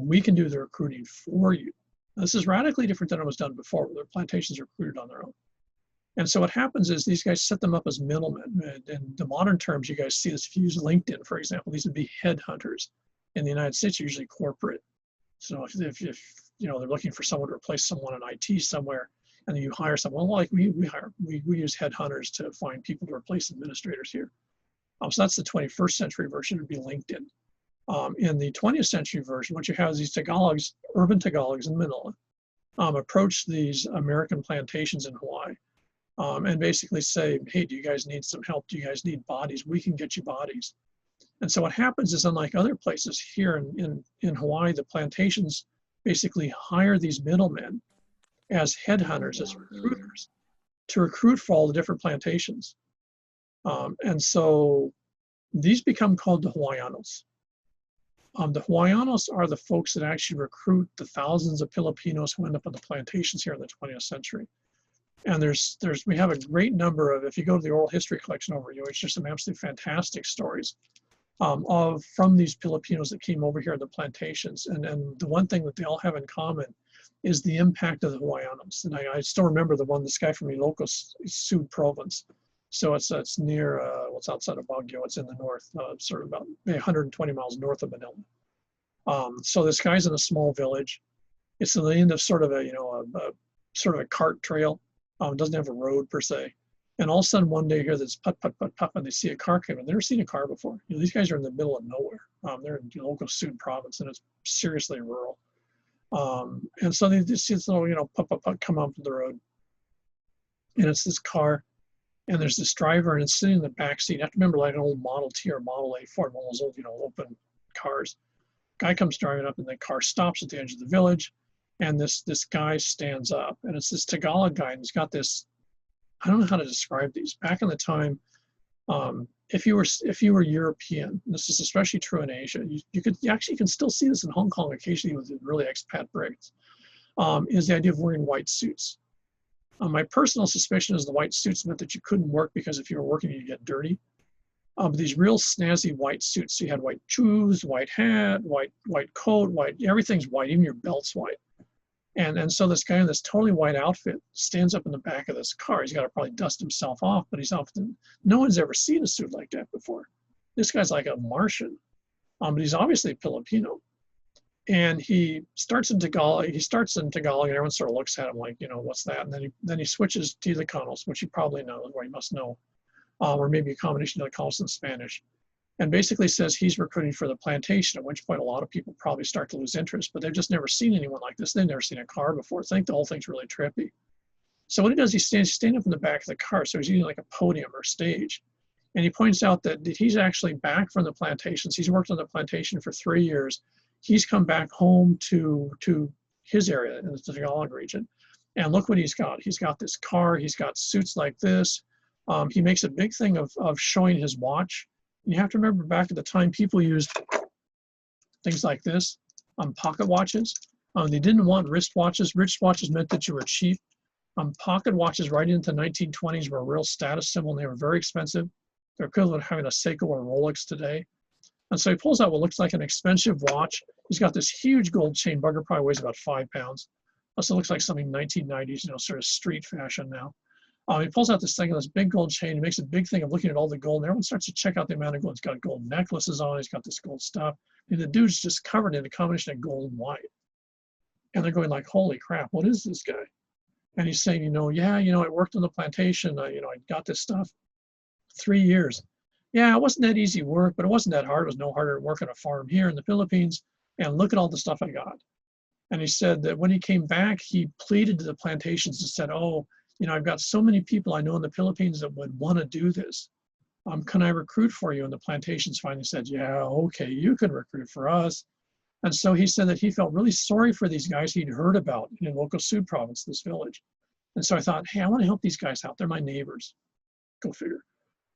We can do the recruiting for you. This is radically different than it was done before, where the plantations are recruited on their own. And so what happens is these guys set them up as middlemen. In the modern terms, you guys see this, if you use LinkedIn, for example, these would be headhunters. In the United States, usually corporate. So if they're looking for someone to replace someone in IT somewhere, and then you hire someone, like we use headhunters to find people to replace administrators here. So that's the 21st century version, would be LinkedIn. In the 20th century version, what you have is these Tagalogs, urban Tagalogs in Manila, approach these American plantations in Hawaii and basically say, hey, do you guys need some help? Do you guys need bodies? We can get you bodies. And so what happens is, unlike other places here in Hawaii, the plantations basically hire these middlemen as headhunters, as recruiters, to recruit for all the different plantations. And so these become called the Hawaiianos. The Hawaiianos are the folks that actually recruit the thousands of Filipinos who end up on the plantations here in the 20th century. And we have a great number of, if you go to the oral history collection over UH, there's some absolutely fantastic stories from these Filipinos that came over here in the plantations. And the one thing that they all have in common is the impact of the Hawaiianos. And I still remember this guy from Ilocos Sud province. So it's near, it's outside of Baguio. It's in the north, sort of about 120 miles north of Manila. So this guy's in a small village. It's the end of sort of a cart trail. It doesn't have a road per se. And all of a sudden one day here, there's put, and they see a car come in. They've never seen a car before. These guys are in the middle of nowhere. They're in Ilocos Sud province, and it's seriously rural. And so they just see this little, put come up the road. And it's this car, and there's this driver, and it's sitting in the back seat. You have to remember, like an old Model T or Model A Ford, one of those old, open cars. Guy comes driving up, and the car stops at the edge of the village, and this guy stands up, and it's this Tagalog guy, and he's got this. I don't know how to describe these. Back in the time, if you were European, this is especially true in Asia, you can still see this in Hong Kong occasionally with really expat Brits, is the idea of wearing white suits. My personal suspicion is the white suits meant that you couldn't work because if you were working, you'd get dirty. But these real snazzy white suits, so you had white shoes, white hat, white coat, everything's white, even your belt's white. And so this guy in this totally white outfit stands up in the back of this car. He's got to probably dust himself off, but no one's ever seen a suit like that before. This guy's like a Martian, but he's obviously Filipino. And he starts in Tagalog, and everyone sort of looks at him like, what's that? And then he switches to Ilocanos, which he probably knows, or he must know, or maybe a combination of Ilocanos and Spanish. And basically says he's recruiting for the plantation, at which point a lot of people probably start to lose interest, but they've just never seen anyone like this. They've never seen a car before. I think the whole thing's really trippy. So what he does, he's standing up in the back of the car, so he's using like a podium or stage. And he points out that he's actually back from the plantations. He's worked on the plantation for 3 years. He's come back home to his area in the Tagalog region. And look what he's got. He's got this car. He's got suits like this. He makes a big thing of showing his watch. You have to remember back at the time, people used things like this, pocket watches. They didn't want wristwatches. Wristwatches meant that you were cheap. Pocket watches right into the 1920s were a real status symbol, and they were very expensive. They're equivalent to having a Seiko or Rolex today. And so he pulls out what looks like an expensive watch. He's got this huge gold chain. Bugger probably weighs about 5 pounds. Also looks like something 1990s, sort of street fashion now. He pulls out this thing, this big gold chain. He makes a big thing of looking at all the gold, and everyone starts to check out the amount of gold. He's got gold necklaces on. He's got this gold stuff. And the dude's just covered in a combination of gold and white. And they're going like, holy crap, what is this guy? And he's saying, yeah, I worked on the plantation. I got this stuff 3 years. Yeah, it wasn't that easy work, but it wasn't that hard. It was no harder than working a farm here in the Philippines. And look at all the stuff I got. And he said that when he came back, he pleaded to the plantations and said, oh, I've got so many people I know in the Philippines that would want to do this. Can I recruit for you? And the plantations finally said, yeah, okay, you can recruit for us. And so he said that he felt really sorry for these guys he'd heard about in local Sud province, this village. And so I thought, hey, I want to help these guys out. They're my neighbors. Go figure.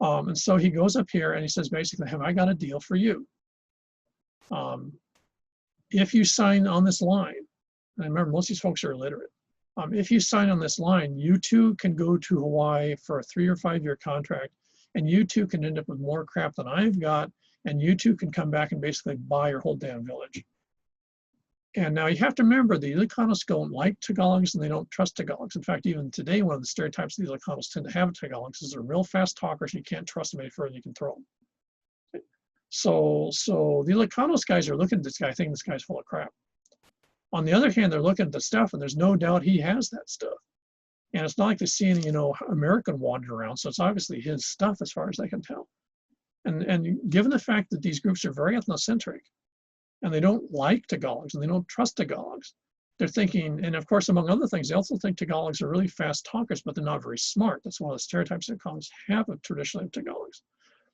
And so he goes up here and he says, basically, have I got a deal for you? If you sign on this line, and I remember most of these folks are illiterate. If you sign on this line, you too can go to Hawaii for a 3 or 5 year contract, and you too can end up with more crap than I've got, and you too can come back and basically buy your whole damn village. And now you have to remember, the Ilocanos don't like Tagalogs and they don't trust Tagalogs. In fact, even today, one of the stereotypes the Ilocanos tend to have Tagalogs is they're real fast talkers. You can't trust them any further than you can throw them. So the Ilocanos guys are looking at this guy thinking this guy's full of crap. On the other hand, they're looking at the stuff and there's no doubt he has that stuff. And it's not like they see any, American wandered around. So it's obviously his stuff as far as I can tell. And given the fact that these groups are very ethnocentric and they don't like Tagalogs and they don't trust Tagalogs, they're thinking, and of course, among other things, they also think Tagalogs are really fast talkers, but they're not very smart. That's one of the stereotypes that Ilocos have of traditionally of Tagalogs.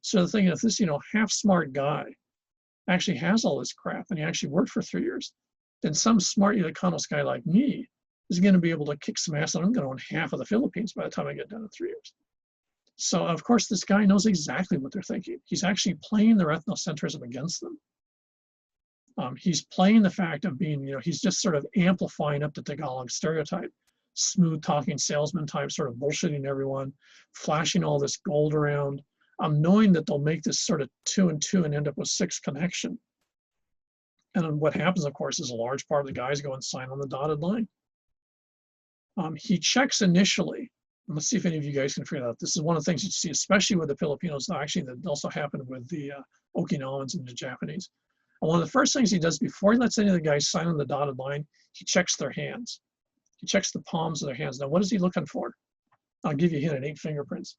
So they're thinking if this, half smart guy actually has all this crap and he actually worked for 3 years, then some smart Ilocanos guy like me is going to be able to kick some ass and I'm going to own half of the Philippines by the time I get done in 3 years. So of course, this guy knows exactly what they're thinking. He's actually playing their ethnocentrism against them. He's playing the fact of being, he's just sort of amplifying up the Tagalog stereotype, smooth talking salesman type, sort of bullshitting everyone, flashing all this gold around, knowing that they'll make this sort of 2 and 2 and end up with 6 connection. And then what happens, of course, is a large part of the guys go and sign on the dotted line. He checks initially. Let's see if any of you guys can figure that out. This is one of the things you see, especially with the Filipinos, actually that also happened with the Okinawans and the Japanese. And one of the first things he does before he lets any of the guys sign on the dotted line, he checks their hands. He checks the palms of their hands. Now, what is he looking for? I'll give you a hint, it ain't fingerprints.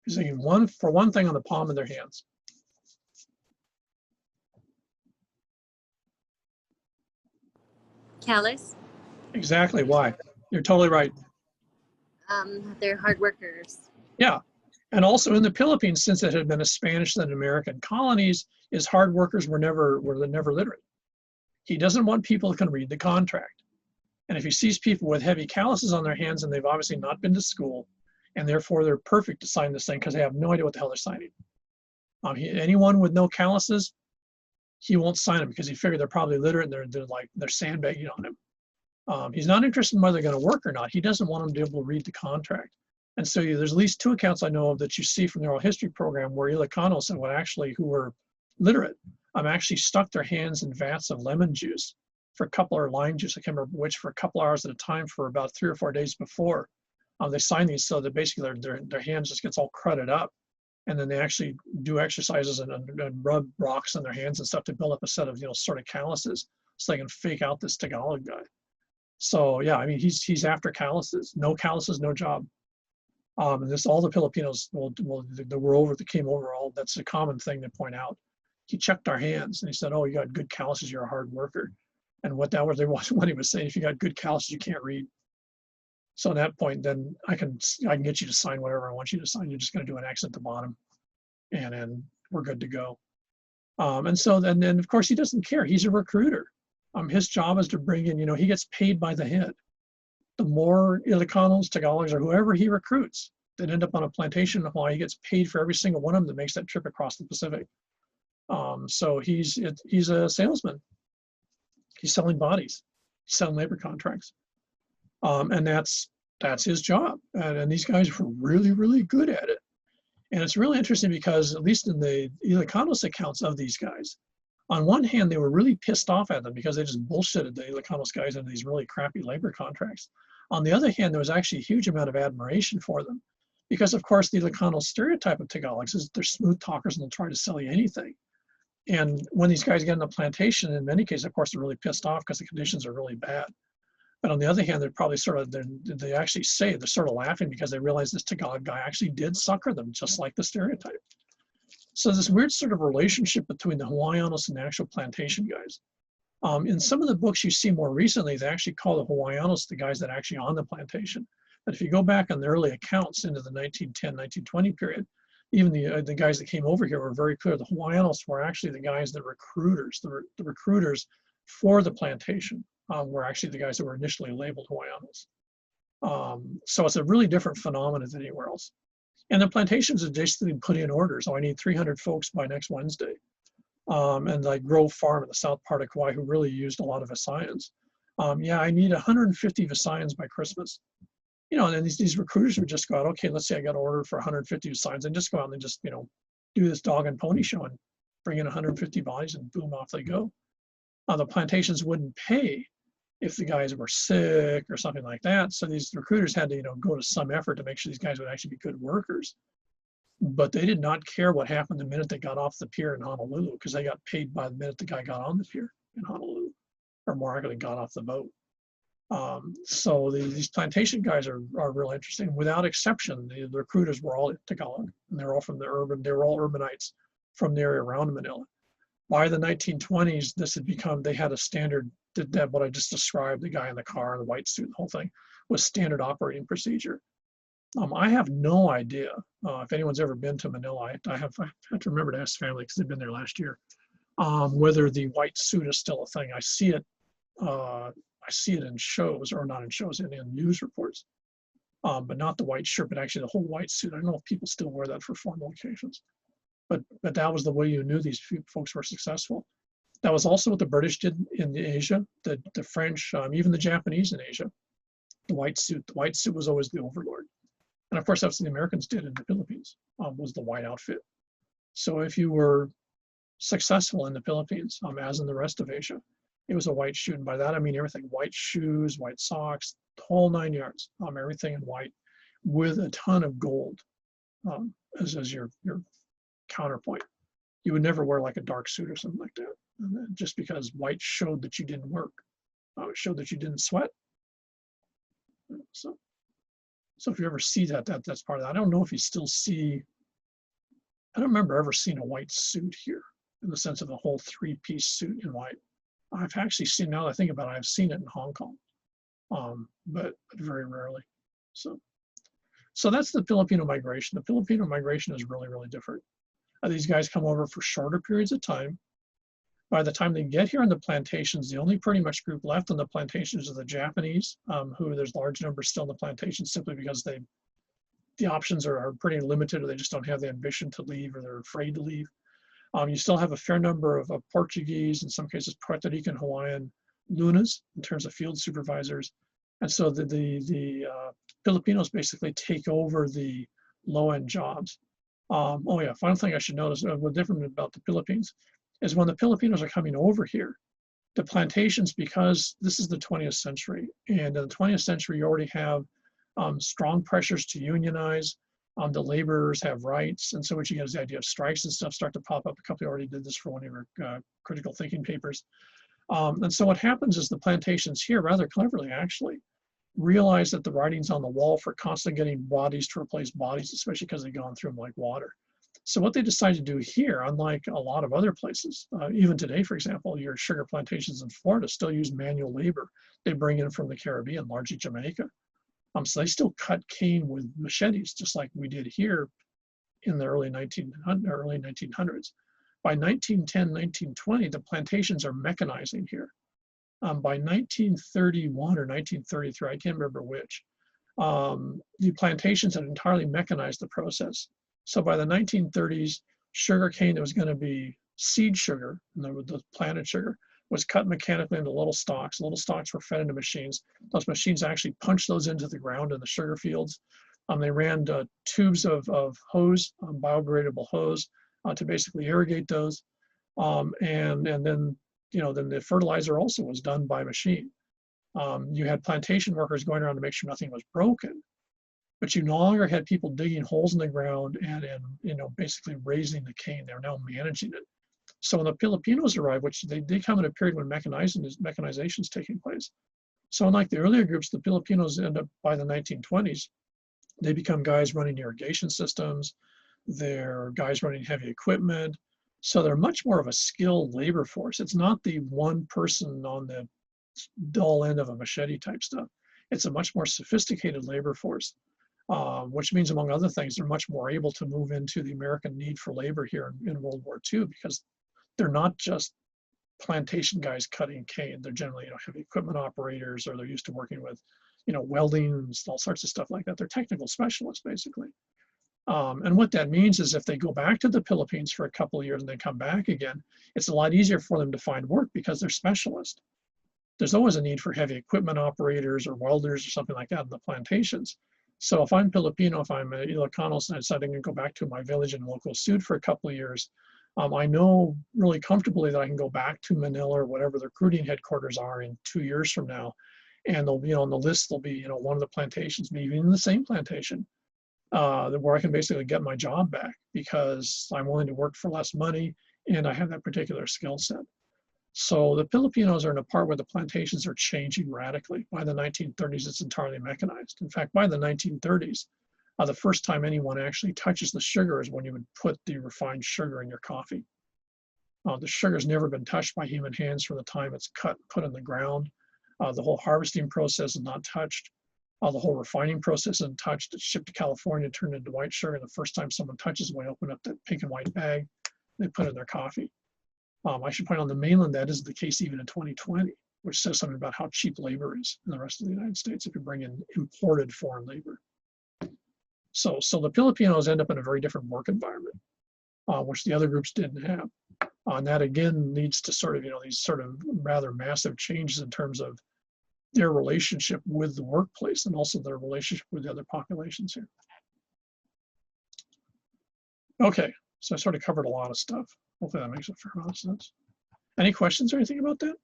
He's thinking for one thing on the palm of their hands. Callous. Exactly. Why? You're totally right. They're hard workers. Yeah. And also in the Philippines, since it had been a Spanish and American colonies, his hard workers were never literate. He doesn't want people who can read the contract. And if he sees people with heavy calluses on their hands and they've obviously not been to school, and therefore they're perfect to sign this thing because they have no idea what the hell they're signing. Anyone with no calluses, he won't sign them because he figured they're probably literate and they're sandbagging on him. He's not interested in whether they're going to work or not. He doesn't want them to be able to read the contract. And so there's at least 2 accounts I know of that you see from the oral history program where Ilocanos and who were literate, actually stuck their hands in vats of lemon juice for a couple, or lime juice, I can't remember which, for a couple hours at a time for about 3 or 4 days before. They sign these so that basically their hands just gets all crudted up. And then they actually do exercises and rub rocks on their hands and stuff to build up a set of, sort of calluses so they can fake out this Tagalog guy. So yeah, he's after calluses. No calluses, no job. And this, all the Filipinos that came over, that's a common thing to point out. He checked our hands and he said, oh, you got good calluses, you're a hard worker. And what he was saying, if you got good calluses, you can't read. So at that point, then I can get you to sign whatever I want you to sign. You're just going to do an X at the bottom, and then we're good to go. And so then of course he doesn't care. He's a recruiter. His job is to bring in. He gets paid by the head. The more Ilocanos, Tagalogs, or whoever he recruits that end up on a plantation in Hawaii, he gets paid for every single one of them that makes that trip across the Pacific. So he's a salesman. He's selling bodies. He's selling labor contracts. And that's his job. And these guys were really, really good at it. And it's really interesting because, at least in the Ilocanos accounts of these guys, On one hand, they were really pissed off at them because they just bullshitted the Ilocanos guys into these really crappy labor contracts. On the other hand, there was actually a huge amount of admiration for them because, of course, the Ilocano stereotype of Tagalogs is they're smooth talkers and they'll try to sell you anything. And when these guys get on the plantation, in many cases, of course, they're really pissed off because the conditions are really bad. But on the other hand, they're probably sort of, they actually say, they're sort of laughing because they realize this Tagalog guy actually did sucker them, just like the stereotype. So this weird sort of relationship between the Hawaiianos and the actual plantation guys. In some of the books you see more recently, they actually call the Hawaiianos the guys that are actually on the plantation. But if you go back on the early accounts into the 1910, 1920 period, even the guys that came over here were very clear. The Hawaiianos were actually the guys, the recruiters, the recruiters for the plantation were actually the guys that were initially labeled Hawaiianos. So it's a really different phenomenon than anywhere else. And the plantations are basically put in orders. Oh, I need 300 folks by next Wednesday. And like Grove Farm in the south part of Kauai, who really used a lot of Visayans. Yeah, I need 150 Visayans by Christmas. You know, and then these recruiters would just go out, okay, let's say I got an order for 150 Visayans, and just go out and just, you know, do this dog and pony show and bring in 150 bodies and boom, off they go. The plantations wouldn't pay if the guys were sick or something like that. So these recruiters had to, you know, go to some effort to make sure these guys would actually be good workers. But they did not care what happened the minute they got off the pier in Honolulu, because they got paid by the minute the guy got on the pier in Honolulu, or more accurately got off the boat. So these plantation guys are really interesting. Without exception, the recruiters were all Tagalog, and they were all from the urban, they were all urbanites from the area around Manila. By the 1920s, this had become, they had a standard, that what I just described, the guy in the car, the white suit, the whole thing, was standard operating procedure. I have no idea if anyone's ever been to Manila. I have to remember to ask family because they've been there last year, whether the white suit is still a thing. I see it in shows, or not in shows, in news reports, but not the white shirt, but actually the whole white suit. I don't know if people still wear that for formal occasions, but that was the way you knew these folks were successful. That was also what the British did in Asia, the French, even the Japanese in Asia. The white suit was always the overlord. And of course, that's what the Americans did in the Philippines, was the white outfit. So if you were successful in the Philippines, as in the rest of Asia, it was a white suit. And by that, I mean everything: white shoes, white socks, the whole 9 yards, everything in white with a ton of gold as your counterpoint. You would never wear like a dark suit or something like that, just because white showed that you didn't work. It showed that you didn't sweat. So if you ever see that's part of that. I don't know if you still see, I don't remember ever seeing a white suit here in the sense of a whole three-piece suit in white. I've actually seen, now that I think about it, I've seen it in Hong Kong, but very rarely. So that's the Filipino migration. The Filipino migration is really, really different. These guys come over for shorter periods of time. By the time they get here on the plantations, the only pretty much group left on the plantations are the Japanese, who there's large numbers still in the plantations simply because the options are pretty limited, or they just don't have the ambition to leave, or they're afraid to leave. You still have a fair number of Portuguese, in some cases Puerto Rican, Hawaiian lunas in terms of field supervisors. And so the Filipinos basically take over the low-end jobs. Oh yeah, final thing I should notice, what's different about the Philippines is when the Filipinos are coming over here, the plantations, because this is the 20th century, and in the 20th century you already have strong pressures to unionize. The laborers have rights, and so what you get is the idea of strikes and stuff start to pop up. A couple already did this for one of your critical thinking papers. And so what happens is the plantations here, rather cleverly actually, realize that the writing's on the wall for constantly getting bodies to replace bodies, especially because they've gone through them like water. So what they decide to do here, unlike a lot of other places, even today, for example, your sugar plantations in Florida still use manual labor. They bring in from the Caribbean, largely Jamaica. So they still cut cane with machetes, just like we did here in the early 1900s. By 1910, 1920, the plantations are mechanizing here. By 1931 or 1933, I can't remember which, the plantations had entirely mechanized the process. So by the 1930s, sugar cane that was going to be seed sugar, the planted sugar, was cut mechanically into little stalks. Little stalks were fed into machines. Those machines actually punched those into the ground in the sugar fields. They ran tubes of hose, biodegradable hose, to basically irrigate those. And then, then the fertilizer also was done by machine. You had plantation workers going around to make sure nothing was broken, but you no longer had people digging holes in the ground and basically raising the cane. They're now managing it. So when the Filipinos arrive, which they come in a period when mechanization is taking place. So unlike the earlier groups, the Filipinos end up by the 1920s, they become guys running irrigation systems. They're guys running heavy equipment. So they're much more of a skilled labor force. It's not the one person on the dull end of a machete type stuff. It's a much more sophisticated labor force, which means, among other things, they're much more able to move into the American need for labor here in World War II, because they're not just plantation guys cutting cane. They're generally, heavy equipment operators, or they're used to working with, welding and all sorts of stuff like that. They're technical specialists, basically. And what that means is if they go back to the Philippines for a couple of years and then come back again, it's a lot easier for them to find work because they're specialists. There's always a need for heavy equipment operators or welders or something like that in the plantations. So if I'm Filipino, if I'm an Ilocanos and I decide I'm going to go back to my village and local suit for a couple of years, I know really comfortably that I can go back to Manila or whatever the recruiting headquarters are in 2 years from now. And they'll be on the list, they'll be, one of the plantations, maybe in the same plantation, where I can basically get my job back because I'm willing to work for less money and I have that particular skill set. So the Filipinos are in a part where the plantations are changing radically. By the 1930s, it's entirely mechanized. In fact, by the 1930s, the first time anyone actually touches the sugar is when you would put the refined sugar in your coffee. The sugar's never been touched by human hands from the time it's cut, put in the ground. The whole harvesting process is not touched. The whole refining process isn't touched. It's shipped to California, turned into white sugar. The first time someone touches it, when they open up that pink and white bag, they put it in their coffee. I should point out on the mainland that isn't the case even in 2020, which says something about how cheap labor is in the rest of the United States if you bring in imported foreign labor. So the Filipinos end up in a very different work environment, which the other groups didn't have. And that again leads to sort of, these sort of rather massive changes in terms of their relationship with the workplace and also their relationship with the other populations here. Okay, so I sort of covered a lot of stuff. Hopefully that makes a fair amount of sense. Any questions or anything about that?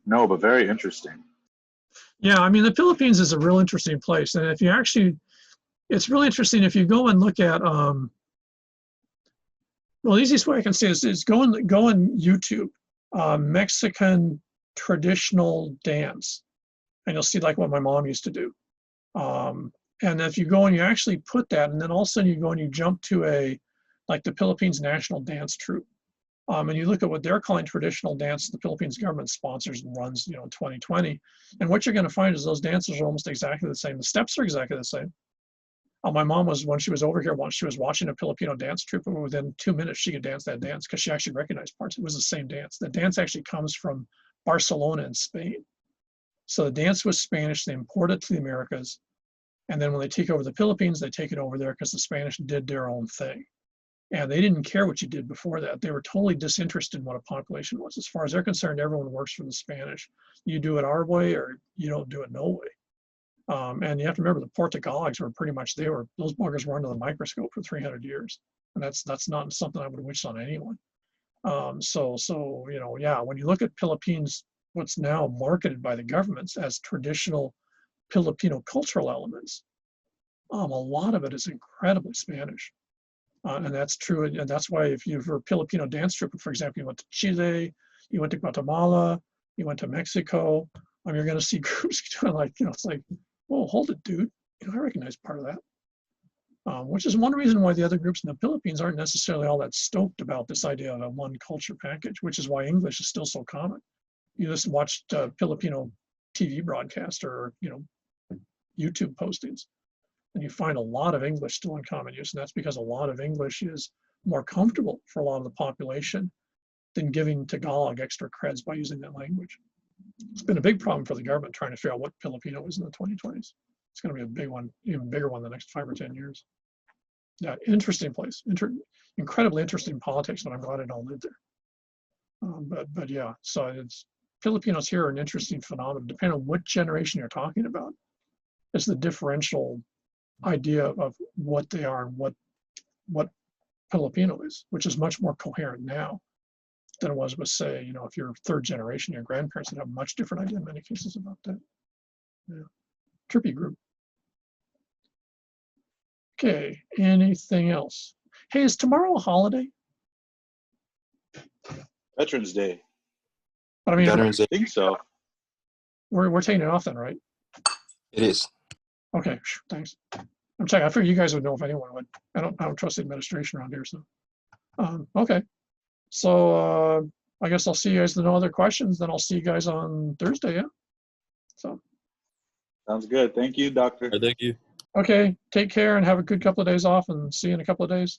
No, but very interesting. Yeah, I mean, the Philippines is a real interesting place. And if you actually, it's really interesting if you go and look at, well, the easiest way I can say is go on YouTube, Mexican traditional dance, and you'll see like what my mom used to do. And if you go and you actually put that, and then all of a sudden you go and you jump to like the Philippines National Dance Troupe, and you look at what they're calling traditional dance, the Philippines government sponsors and runs, in 2020. And what you're going to find is those dances are almost exactly the same. The steps are exactly the same. My mom was, when she was over here once, she was watching a Filipino dance troupe, and within 2 minutes she could dance that dance because she actually recognized parts. It was the same dance. The dance actually comes from Barcelona in Spain. So the dance was Spanish. They imported it to the Americas. And then when they take over the Philippines, they take it over there because the Spanish did their own thing. And they didn't care what you did before that. They were totally disinterested in what a population was. As far as they're concerned, everyone works for the Spanish. You do it our way or you don't do it no way. And you have to remember the Portugaligs were pretty much, those buggers were under the microscope for 300 years. And that's not something I would wish on anyone. Yeah, when you look at Philippines, what's now marketed by the governments as traditional Filipino cultural elements, a lot of it is incredibly Spanish. And that's true, and that's why if you're a Filipino dance troupe, for example, you went to Chile, you went to Guatemala, you went to Mexico, you're going to see groups doing like, it's like, whoa, hold it, dude. I recognize part of that. Which is one reason why the other groups in the Philippines aren't necessarily all that stoked about this idea of a one culture package, which is why English is still so common. You just watched Filipino TV broadcast or, YouTube postings, and you find a lot of English still in common use. And that's because a lot of English is more comfortable for a lot of the population than giving Tagalog extra creds by using that language. It's been a big problem for the government trying to figure out what Filipino is in the 2020s. It's going to be a big one, even bigger one in the next 5 or 10 years. Yeah, interesting place, incredibly interesting politics, but I'm glad I don't live there. But yeah, so it's Filipinos here are an interesting phenomenon, depending on what generation you're talking about. It's the differential idea of what they are and what Filipino is, which is much more coherent now than it was with, say, if you're third generation, your grandparents would have a much different idea in many cases about that. Yeah. Trippy group. Okay, anything else? Hey, is tomorrow a holiday? Veterans Day. But I mean, Veterans Day. I think so. we're taking it off then, right? It is. Okay, thanks. I'm checking. I figured you guys would know if anyone would. I don't trust the administration around here, so. Okay, so I guess I'll see you guys with no other questions. Then I'll see you guys on Thursday. Yeah. So. Sounds good. Thank you, doctor. Thank you. Okay, take care and have a good couple of days off, and see you in a couple of days.